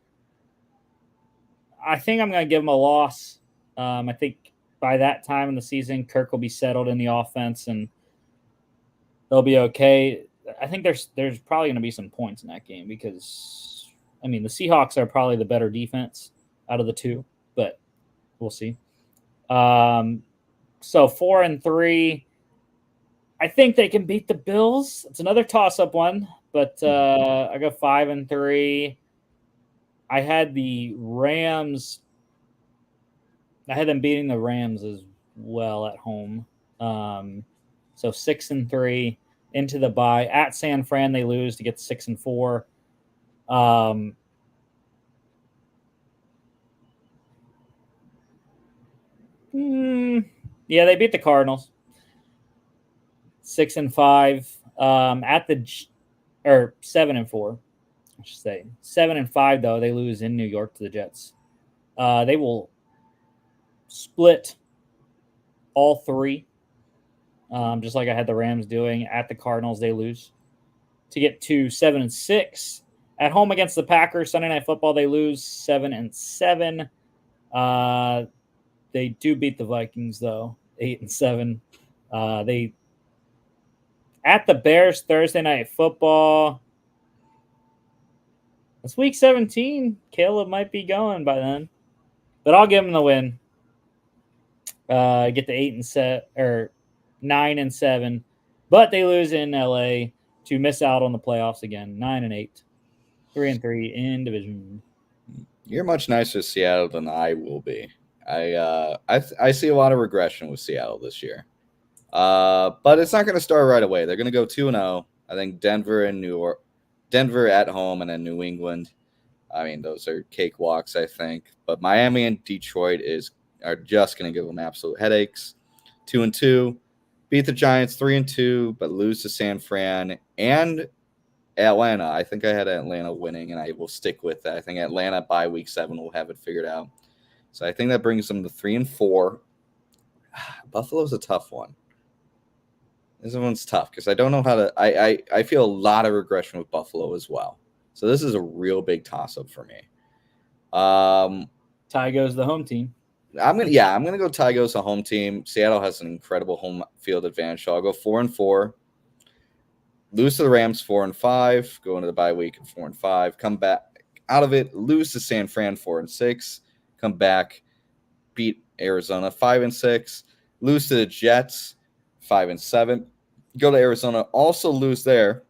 I think I'm going to give them a loss. I think by that time in the season, Kirk will be settled in the offense and they'll be okay. I think there's probably going to be some points in that game because, I mean, the Seahawks are probably the better defense out of the two, but we'll see. So 4-3. I think they can beat the Bills. It's another toss-up one, but I go 5-3. I had the Rams. I had them beating the Rams as well at home. So 6-3 into the bye at San Fran. They lose to get 6-4. Yeah, they beat the Cardinals 6-5. At the or 7-4. I should say 7-5 though. They lose in New York to the Jets. They will split all three, just like I had the Rams doing. At the Cardinals, they lose to get to 7-6. At home against the Packers, Sunday Night Football, they lose 7-7. They do beat the Vikings though, 8-7. They at the Bears Thursday Night Football. It's week 17. Caleb might be going by then, but I'll give him the win. Get the 9-7, but they lose in LA to miss out on the playoffs again. 9-8, 3-3 in division. You're much nicer to Seattle than I will be. I see a lot of regression with Seattle this year, but it's not going to start right away. They're going to go 2-0. I think Denver at home, and then New England. I mean, those are cakewalks, I think. But Miami and Detroit are just going to give them absolute headaches. 2-2, beat the Giants 3-2, but lose to San Fran and Atlanta. I think I had Atlanta winning, and I will stick with that. I think Atlanta by week 7 will have it figured out. So I think that brings them to 3-4. Buffalo's a tough one. This one's tough because I don't know how to. I feel a lot of regression with Buffalo as well. So this is a real big toss-up for me. Ty goes the home team. I'm gonna go Tigers, the home team. Seattle has an incredible home field advantage. So I'll go 4-4. Lose to the Rams 4-5. Go into the bye week at 4-5. Come back out of it. Lose to San Fran 4-6. Come back, beat Arizona 5-6. Lose to the Jets 5-7. Go to Arizona, also lose there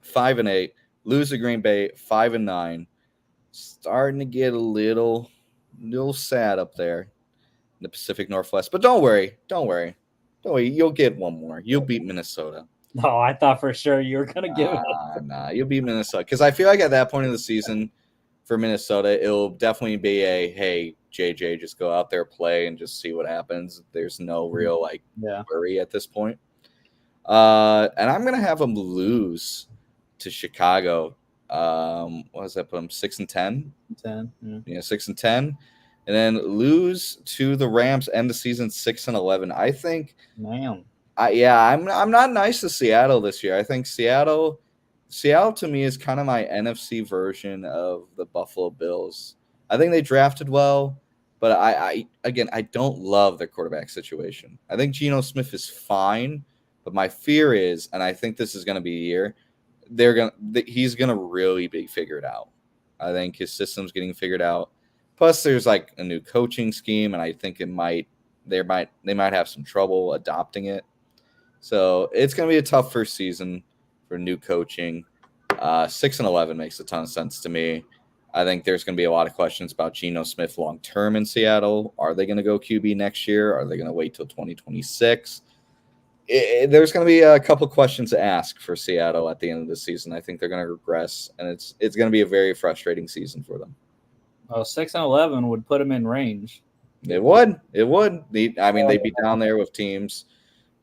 5-8. Lose to Green Bay 5-9. Starting to get a little sad up there in the Pacific Northwest. But don't worry. You'll get one more. You'll beat Minnesota. No, I thought for sure you were going to give it. Nah, you'll beat Minnesota. Because I feel like at that point in the season for Minnesota, it'll definitely be hey, JJ, just go out there, play, and just see what happens. There's no real worry at this point. And I'm going to have them lose to Chicago. What does that put them? 6-10? 10. Yeah, 6-10. And then lose to the Rams, end the season 6-11. I think. Man. I'm not nice to Seattle this year. I think Seattle to me is kind of my NFC version of the Buffalo Bills. I think they drafted well, but I don't love their quarterback situation. I think Geno Smith is fine, but my fear is, and I think this is going to be the year, he's going to really be figured out. I think his system's getting figured out. Plus, there's like a new coaching scheme, and I think they might have some trouble adopting it. So it's going to be a tough first season for new coaching. 6-11 makes a ton of sense to me. I think there's going to be a lot of questions about Geno Smith long term in Seattle. Are they going to go QB next year? Are they going to wait till 2026? There's going to be a couple questions to ask for Seattle at the end of the season. I think they're going to regress, and it's going to be a very frustrating season for them. Well, 6-11 would put them in range. It would. They'd be down there with teams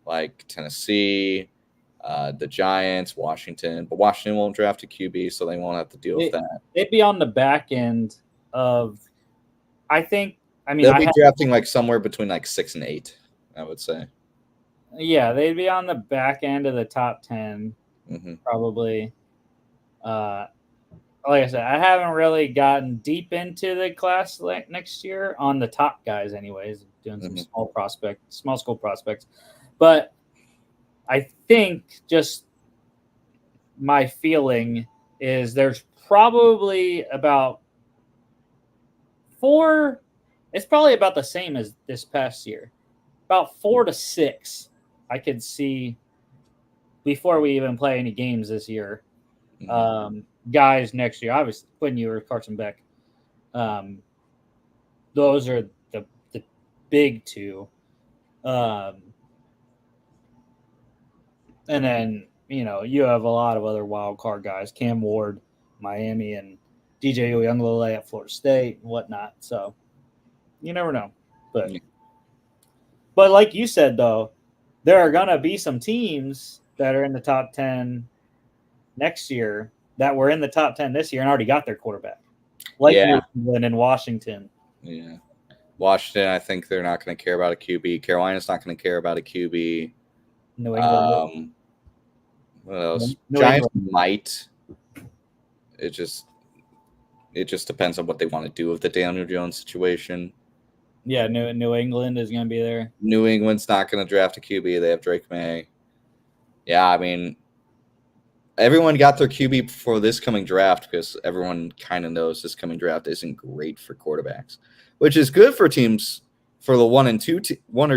like Tennessee, the Giants, Washington. But Washington won't draft a QB, so they won't have to deal with that. They'd be on the back end of, they'll be drafting like somewhere between like 6 and 8, I would say. Yeah, they'd be on the back end of the top 10, probably. like I said, I haven't really gotten deep into the class next year on the top guys, anyways. Doing some small school prospects, but I think just my feeling is there's probably about four. It's probably about the same as this past year. About 4 to 6 I could see before we even play any games this year. Guys next year, obviously Quinn Ewers, Carson Beck. Those are the big two. And then, you have a lot of other wild card guys, Cam Ward, Miami, and DJ Uyunglele at Florida State and whatnot. So you never know. But like you said, though, there are going to be some teams that are in the top 10 next year that were in the top 10 this year and already got their quarterback. Like New England and Washington. Yeah. Washington, I think they're not going to care about a QB. Carolina's not going to care about a QB. New England. What else? Giants might. It just depends on what they want to do with the Daniel Jones situation. Yeah, New England is going to be there. New England's not going to draft a QB. They have Drake May. Yeah, I mean, everyone got their QB before this coming draft because everyone kind of knows this coming draft isn't great for quarterbacks, which is good for teams. For the one or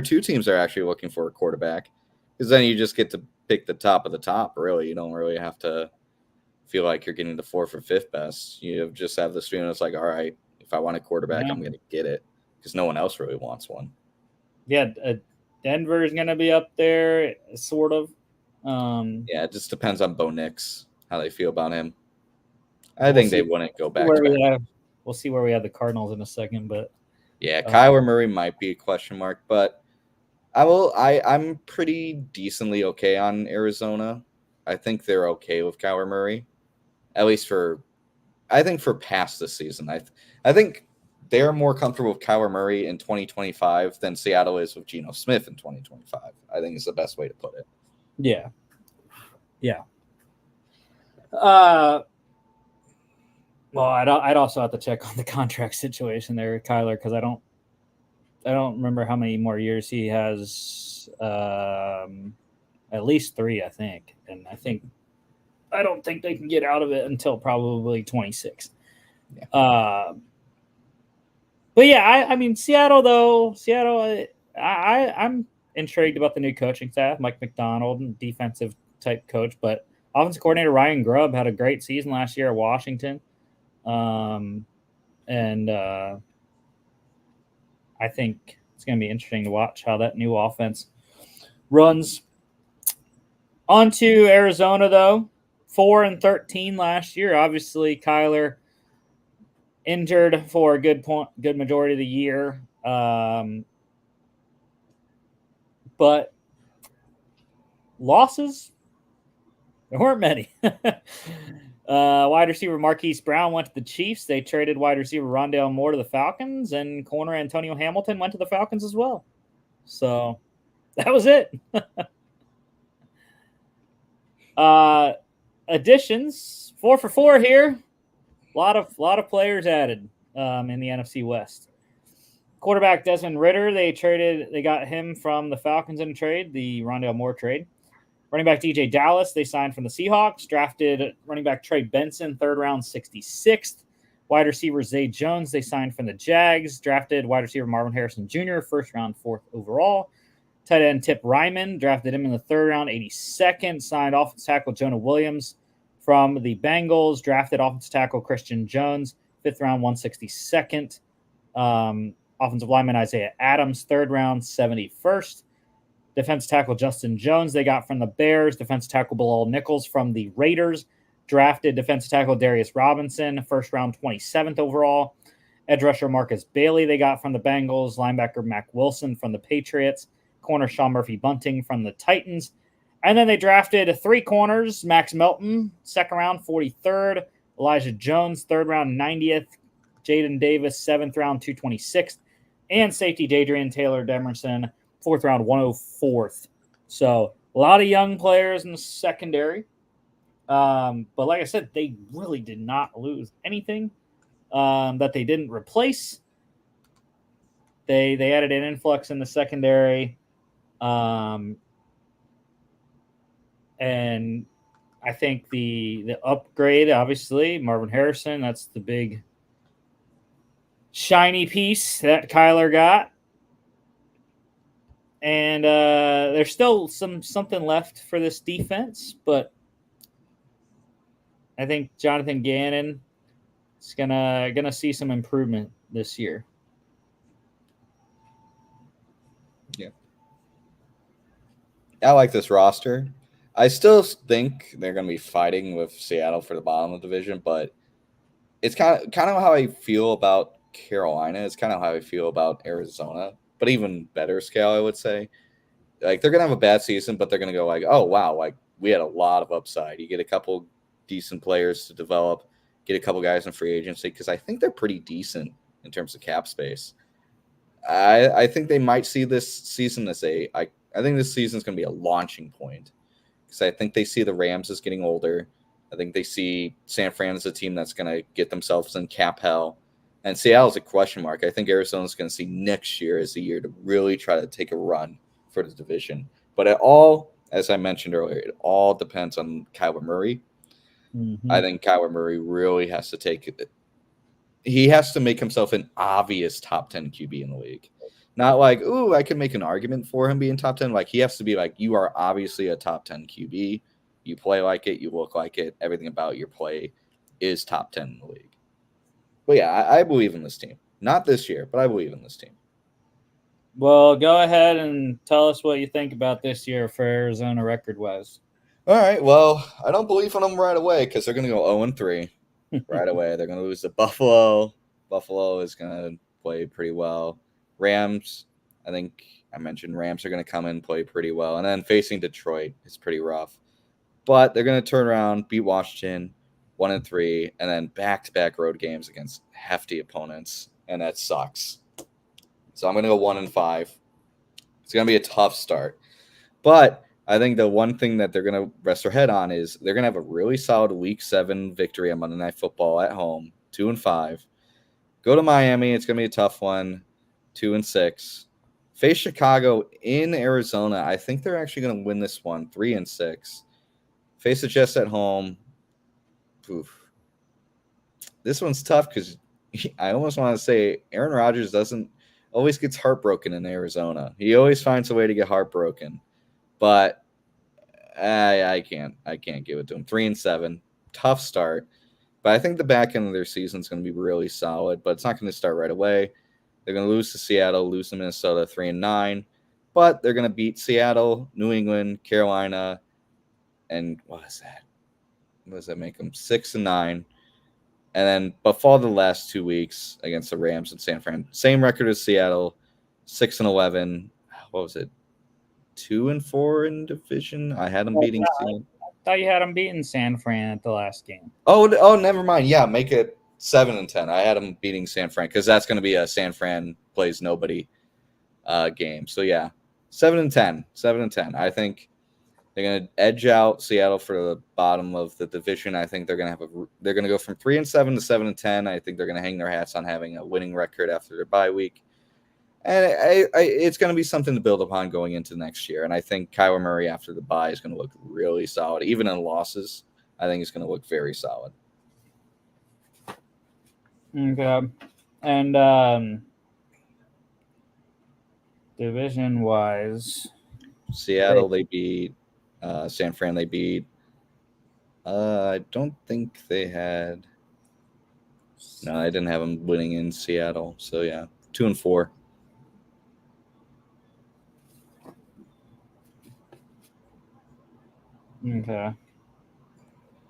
two teams that are actually looking for a quarterback, because then you just get to pick the top of the top. Really, you don't really have to feel like you're getting the 4th or 5th best. You just have this feeling it's like, all right, if I want a quarterback, I'm going to get it because no one else really wants one. Yeah, Denver is going to be up there, sort of. Yeah, it just depends on Bo Nix, how they feel about him. I think they wouldn't go back to back. We'll see where we have the Cardinals in a second, but yeah, Kyler Murray might be a question mark, but I'm pretty decently okay on Arizona. I think they're okay with Kyler Murray, at least for past this season. I think they're more comfortable with Kyler Murray in 2025 than Seattle is with Geno Smith in 2025. I think is the best way to put it. Yeah. Well, I'd also have to check on the contract situation there, Kyler, because I don't remember how many more years he has. At least 3, I think, and I don't think they can get out of it until probably 26. Yeah. But yeah, I mean Seattle. I'm intrigued about the new coaching staff, Mike McDonald, and defensive type coach, but offensive coordinator Ryan Grubb had a great season last year at Washington. And I think it's going to be interesting to watch how that new offense runs. On to Arizona, though. 4-13 last year. Obviously, Kyler injured for a good majority of the year. But losses, there weren't many. Wide receiver Marquise Brown went to the Chiefs. They traded wide receiver Rondale Moore to the Falcons, and corner Antonio Hamilton went to the Falcons as well. So that was it. Additions 4 for 4 here. A lot of players added in the NFC West. Quarterback Desmond Ridder, they got him from the Falcons in a trade, the Rondale Moore trade. Running back DJ Dallas, they signed from the Seahawks. Drafted running back Trey Benson, 3rd round, 66th. Wide receiver Zay Jones, they signed from the Jags. Drafted wide receiver Marvin Harrison Jr., 1st round, 4th overall. Tight end Tip Ryman, drafted him in the 3rd round, 82nd. Signed offensive tackle Jonah Williams from the Bengals. Drafted offensive tackle Christian Jones, 5th round, 162nd. Offensive lineman Isaiah Adams, 3rd round, 71st. Defensive tackle Justin Jones, they got from the Bears. Defensive tackle Bilal Nichols from the Raiders. Drafted defensive tackle Darius Robinson, 1st round, 27th overall. Edge rusher Marcus Bailey, they got from the Bengals. Linebacker Mac Wilson from the Patriots. Corner Sean Murphy Bunting from the Titans. And then they drafted 3 corners, Max Melton, 2nd round, 43rd. Elijah Jones, 3rd round, 90th. Jaden Davis, 7th round, 226th. And safety Dadrian Taylor Demerson, 4th round, 104th. So a lot of young players in the secondary. But like I said, they really did not lose anything that they didn't replace. They added an influx in the secondary. And I think the upgrade, obviously, Marvin Harrison, that's the big shiny piece that Kyler got. And there's still something left for this defense, but I think Jonathan Gannon is gonna see some improvement this year. Yeah, I like this roster. I still think they're going to be fighting with Seattle for the bottom of the division, but it's kind of how I feel about Carolina. It's kind of how I feel about Arizona, but even better scale, I would say. Like, they're going to have a bad season, but they're going to go like, oh, wow, like we had a lot of upside. You get a couple decent players to develop, get a couple guys in free agency, because I think they're pretty decent in terms of cap space. I think they might see this season as I think this season is going to be a launching point, because I think they see the Rams as getting older. I think they see San Fran as a team that's going to get themselves in cap hell. And Seattle's a question mark. I think Arizona's going to see next year as the year to really try to take a run for the division. But it all, as I mentioned earlier, it all depends on Kyler Murray. Mm-hmm. I think Kyler Murray really has to take it. He has to make himself an obvious top 10 QB in the league. Not like, ooh, I can make an argument for him being top 10. Like, he has to be like, you are obviously a top 10 QB. You play like it. You look like it. Everything about your play is top 10 in the league. But yeah, I believe in this team. Not this year, but I believe in this team. Well, go ahead and tell us what you think about this year for Arizona record-wise. All right. Well, I don't believe in them right away because they're going to go 0-3 right away. They're going to lose to Buffalo. Buffalo is going to play pretty well. Rams, I think I mentioned Rams are going to come in and play pretty well. And then facing Detroit is pretty rough. But they're going to turn around, beat Washington 1-3, and then back-to-back road games against hefty opponents. And that sucks. So I'm going to go 1-5. It's going to be a tough start. But I think the one thing that they're going to rest their head on is they're going to have a really solid Week 7 victory on Monday Night Football at home, 2-5. Go to Miami. It's going to be a tough one, 2-6. Face Chicago in Arizona. I think they're actually going to win this one, 3-6. Face the Jets at home. Oof. This one's tough because I almost want to say Aaron Rodgers always gets heartbroken in Arizona. He always finds a way to get heartbroken. But I can't give it to him. 3-7. Tough start. But I think the back end of their season is going to be really solid, but it's not going to start right away. They're going to lose to Seattle, lose to Minnesota 3-9. But they're going to beat Seattle, New England, Carolina, and what is that? What does that make them? 6-9. And then but fall the last 2 weeks against the Rams and San Fran. Same record as Seattle, 6-11. What was it? 2-4 in division. I had them beating Seattle. I thought you had them beating San Fran at the last game. Oh, never mind. Yeah, make it 7-10. I had them beating San Fran because that's going to be a San Fran plays nobody game. So yeah, 7-10. 7-10. I think they're going to edge out Seattle for the bottom of the division. I think they're going to go from 3-7 to 7-10. I think they're going to hang their hats on having a winning record after their bye week. And it's going to be something to build upon going into next year. And I think Kyler Murray after the bye is going to look really solid. Even in losses, I think it's going to look very solid. Okay. And division-wise, Seattle, they beat. San Fran, they beat. I don't think they had. No, I didn't have them winning in Seattle. So, yeah, 2-4. Okay.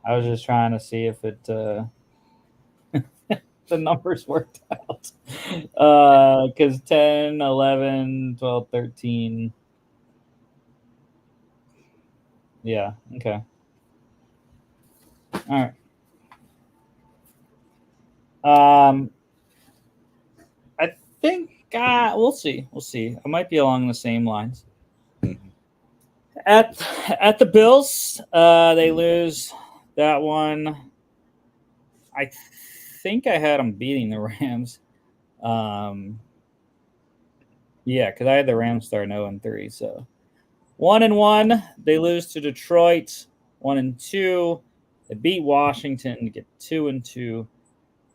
I was just trying to see if it the numbers worked out. Because 10, 11, 12, 13. Yeah, okay. All right. I think we'll see. We'll see. I might be along the same lines. At the Bills, they lose That one, I think I had them beating the Rams. Yeah, because I had the Rams starting 0-3. So 1-1, they lose to Detroit. 1-2, they beat Washington to get 2-2.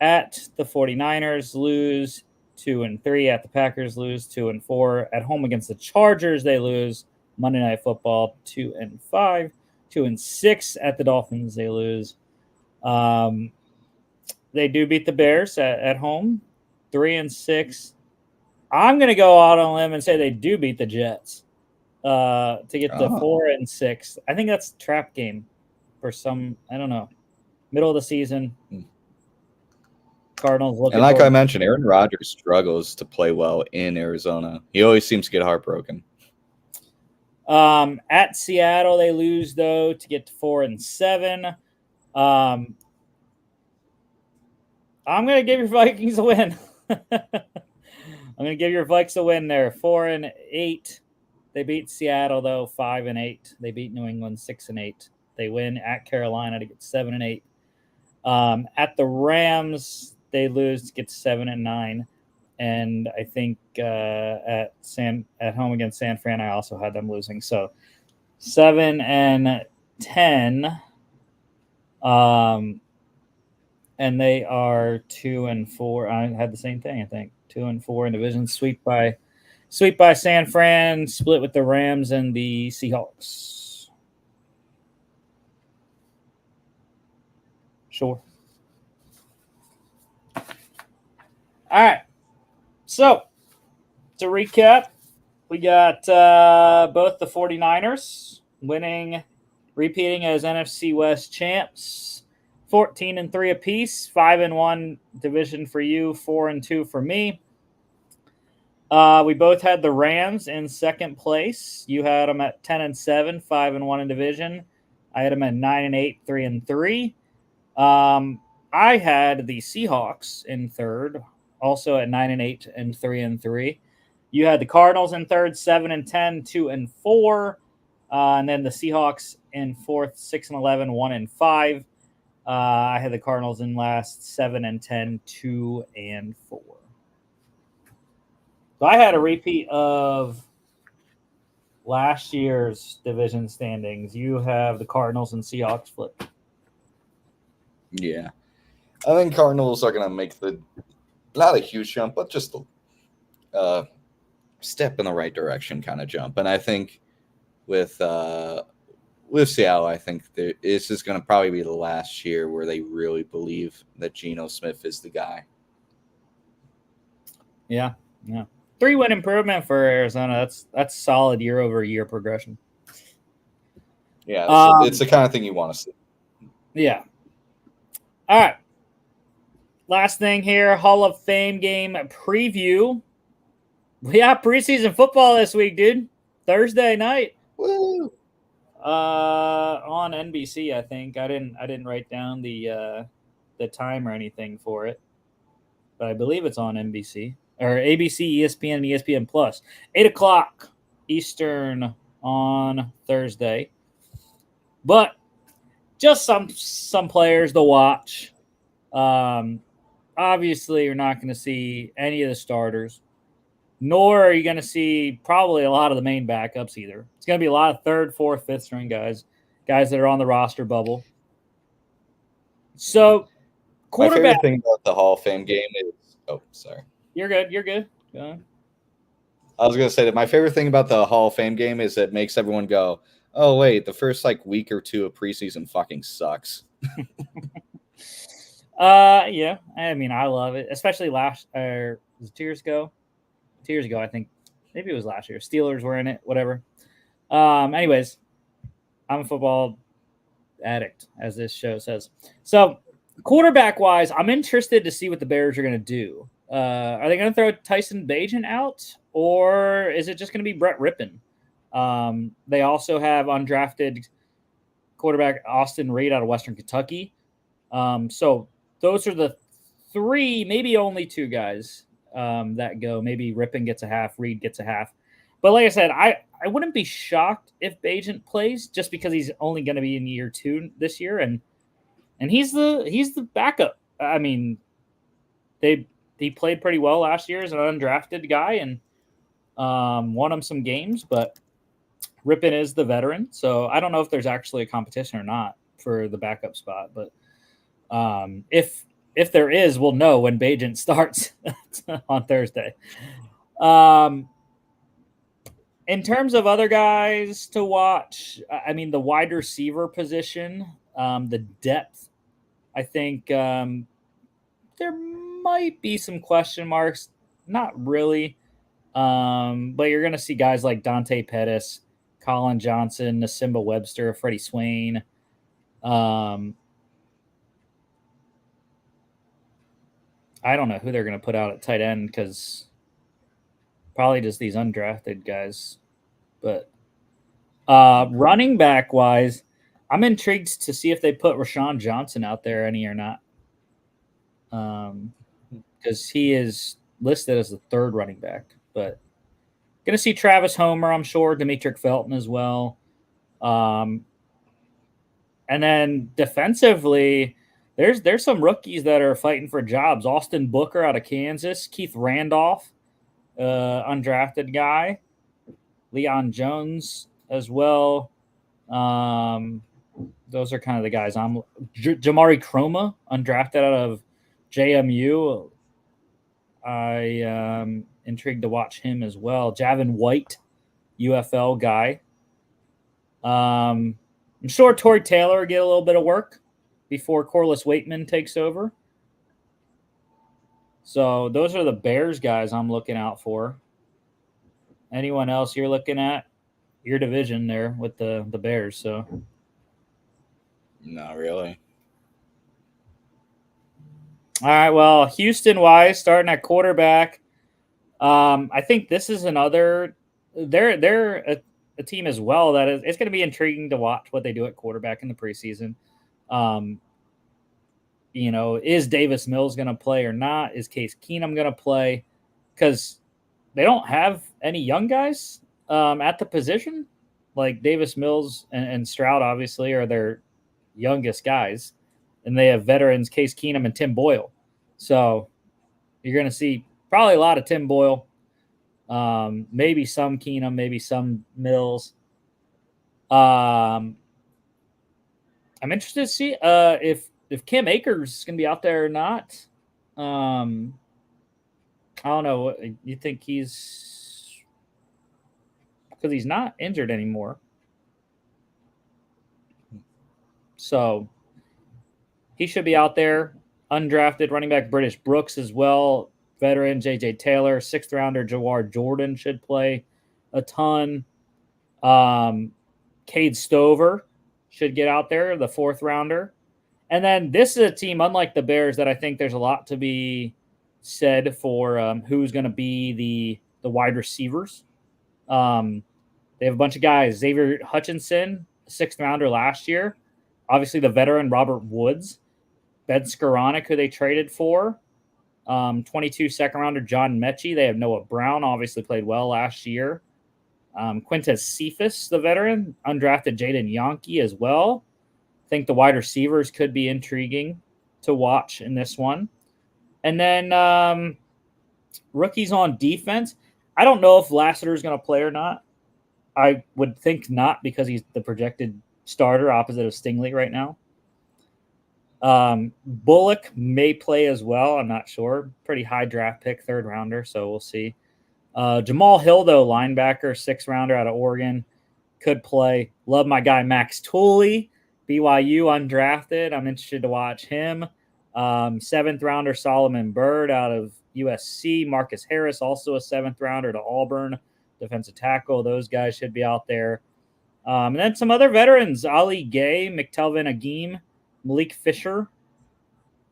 At the 49ers, lose 2-3. At the Packers, lose 2-4. At home against the Chargers, they lose Monday Night Football 2-5. 2-6 at the Dolphins, they lose. They do beat the Bears at home 3-6. I'm going to go out on a limb and say they do beat the Jets to get to 4-6. I think that's a trap game for some, I don't know, middle of the season. Cardinals looking. And like I mentioned, Aaron Rodgers struggles to play well in Arizona. He always seems to get heartbroken. At Seattle, they lose though to get to 4-7. I'm gonna give your Vikings a win. I'm gonna give your Vikes a win there. 4-8. They beat Seattle though 5-8. They beat New England 6-8. They win at Carolina to get 7-8. At the Rams, they lose to get 7-9, and I think at home against San Fran, I also had them losing. So 7-10, and they are 2-4. I had the same thing. I think 2-4 in division. Sweep by San Fran. Split with the Rams and the Seahawks. Sure. All right. So, to recap, we got both the 49ers winning, repeating as NFC West champs, 14-3 apiece, 5-1 division for you, 4-2 for me. We both had the Rams in second place. You had them at 10-7, 5-1 in division. I had them at 9-8, 3-3. I had the Seahawks in third, also at 9-8 and 3-3. You had the Cardinals in third, 7-10, 2-4. And then the Seahawks in fourth, 6-11, 1-5. I had the Cardinals in last, 7-10, 2-4. So I had a repeat of last year's division standings. You have the Cardinals and Seahawks flip. Yeah. I think Cardinals are going to make not a huge jump, but just a step in the right direction kind of jump. And I think with Seattle, I think this is going to probably be the last year where they really believe that Geno Smith is the guy. Yeah. 3-win improvement for Arizona. That's solid year-over-year progression. Yeah, it's the kind of thing you want to see. Yeah. All right. Last thing here, Hall of Fame game preview. We have preseason football this week, dude. Thursday night. Woo! On NBC, I think. I didn't write down the time or anything for it, but I believe it's on NBC or ABC, ESPN, and ESPN Plus. 8:00 Eastern on Thursday. But just some players to watch. Obviously, you're not going to see any of the starters, nor are you going to see probably a lot of the main backups either. It's going to be a lot of third, fourth, fifth string guys that are on the roster bubble. So, quarterback. My favorite thing about the Hall of Fame game is sorry. You're good. Go ahead. I was going to say that my favorite thing about the Hall of Fame game is it makes everyone go, oh, wait, the first week or two of preseason fucking sucks. Yeah. I mean, I love it, especially was it 2 years ago? 2 years ago, I think. Maybe it was last year. Steelers were in it, whatever. Anyways, I'm a football addict, as this show says. So, quarterback-wise, I'm interested to see what the Bears are going to do. Are they going to throw Tyson Bagent out, or is it just going to be Brett Rippon? They also have undrafted quarterback Austin Reed out of Western Kentucky. So those are the three, maybe only two guys that go. Maybe Rippon gets a half, Reed gets a half. But like I said, I wouldn't be shocked if Bagent plays just because he's only going to be in year 2 this year. And and he's the backup. I mean, he played pretty well last year as an undrafted guy and won him some games, but Rippon is the veteran, so I don't know if there's actually a competition or not for the backup spot. But if there is, we'll know when Bajent starts on Thursday. In terms of other guys to watch, I mean, the wide receiver position, the depth, I think there might be some question marks. Not really. But you're going to see guys like Dante Pettis, Colin Johnson, Nasimba Webster, Freddie Swain. I don't know who they're going to put out at tight end because probably just these undrafted guys. But running back wise, I'm intrigued to see if they put Rashawn Johnson out there any or not. Because he is listed as the third running back. But going to see Travis Homer, I'm sure, Demetric Felton as well. And then defensively, there's some rookies that are fighting for jobs. Austin Booker out of Kansas, Keith Randolph, undrafted guy, Leon Jones as well. Those are kind of the guys. Jamari Chroma, undrafted out of JMU. I am intrigued to watch him as well. Javin White, UFL guy. I'm sure Torrey Taylor will get a little bit of work before Corliss Waitman takes over. So those are the Bears guys I'm looking out for. Anyone else you're looking at? Your division there with the Bears. So not really. All right, well, Houston-wise, starting at quarterback, I think this is another – they're a team as well that it's going to be intriguing to watch what they do at quarterback in the preseason. Is Davis Mills going to play or not? Is Case Keenum going to play? Because they don't have any young guys at the position. Like Davis Mills and Stroud, obviously, are their youngest guys. And they have veterans, Case Keenum and Tim Boyle. So you're going to see probably a lot of Tim Boyle, maybe some Keenum, maybe some Mills. I'm interested to see if Cam Akers is going to be out there or not. I don't know. You think he's – because he's not injured anymore. So – he should be out there. Undrafted running back British Brooks as well. Veteran J.J. Taylor. 6th rounder Jawar Jordan should play a ton. Cade Stover should get out there, the 4th rounder. And then this is a team, unlike the Bears, that I think there's a lot to be said for who's going to be the wide receivers. They have a bunch of guys. Xavier Hutchinson, 6th rounder last year. Obviously the veteran Robert Woods. Ben Skoranek, who they traded for. 22 second-rounder John Mechie. They have Noah Brown, obviously played well last year. Quintez Cephas, the veteran. Undrafted Jaden Yonke as well. I think the wide receivers could be intriguing to watch in this one. And then rookies on defense. I don't know if Lassiter is going to play or not. I would think not because he's the projected starter opposite of Stingley right now. Bullock may play as well. I'm not sure. Pretty high draft pick, 3rd rounder, so we'll see. Jamal Hill, though, linebacker, 6th rounder out of Oregon, could play. Love my guy Max Tooley, BYU undrafted. I'm interested to watch him. 7th rounder Solomon Byrd out of USC. Marcus Harris, also a 7th rounder to Auburn, defensive tackle. Those guys should be out there. And then some other veterans, Ali Gay, McTelvin Agim, Malik Fisher,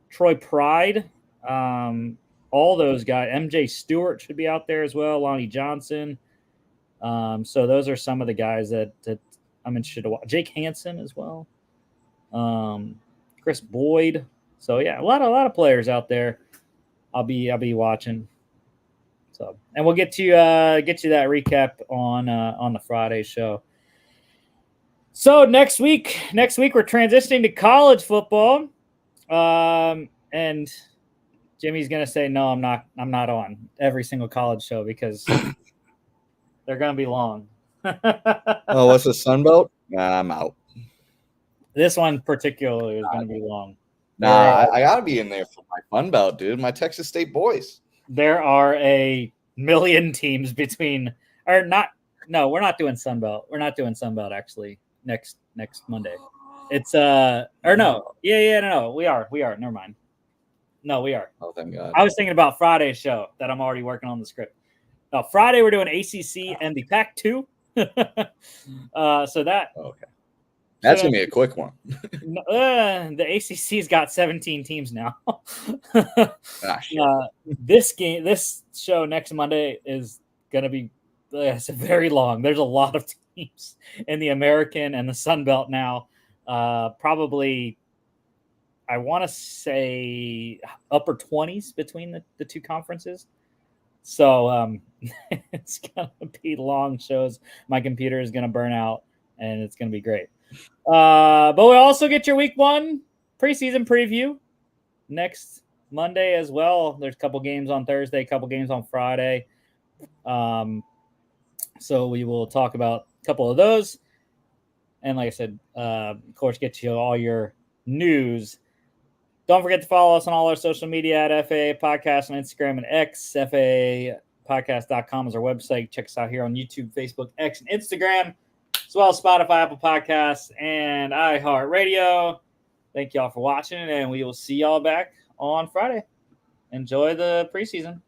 Troy Pride, all those guys. MJ Stewart should be out there as well, Lonnie Johnson. So those are some of the guys that I'm interested to watch. Jake Hansen as well. Chris Boyd. So yeah, a lot of players out there. I'll be watching. So, and we'll get you that recap on the Friday show. So next week we're transitioning to college football. And Jimmy's gonna say no. I'm not on every single college show because they're gonna be long. Oh, what's the Sun Belt? Nah, I'm out. This one particularly is gonna be long. Nah, I gotta be in there for my Fun Belt, dude. My Texas State boys. There are a million teams between, or not. No, we're not doing Sun Belt. We're not doing Sun Belt actually next Monday. It's or no, no, we are. Never mind. No, we are. Oh, thank God. I was thinking about Friday's show that I'm already working on the script. No, Friday we're doing ACC and the Pac-2. So that okay. That's gonna be a quick one. The ACC's got 17 teams now. Sure. This show next Monday is gonna be very long. There's a lot of teams in the American and the Sun Belt now. Probably, I want to say upper 20s between the two conferences. So it's gonna be long shows. My computer is gonna burn out, and it's gonna be great. But we also get your week 1 preseason preview next Monday as well. There's a couple games on Thursday, a couple games on Friday. So we will talk about a couple of those. And like I said, of course, get you all your news. Don't forget to follow us on all our social media at FAA Podcast on Instagram and X. FAApodcast.com is our website. Check us out here on YouTube, Facebook, X, and Instagram, as well as Spotify, Apple Podcasts, and iHeartRadio. Thank y'all for watching, and we will see y'all back on Friday. Enjoy the preseason.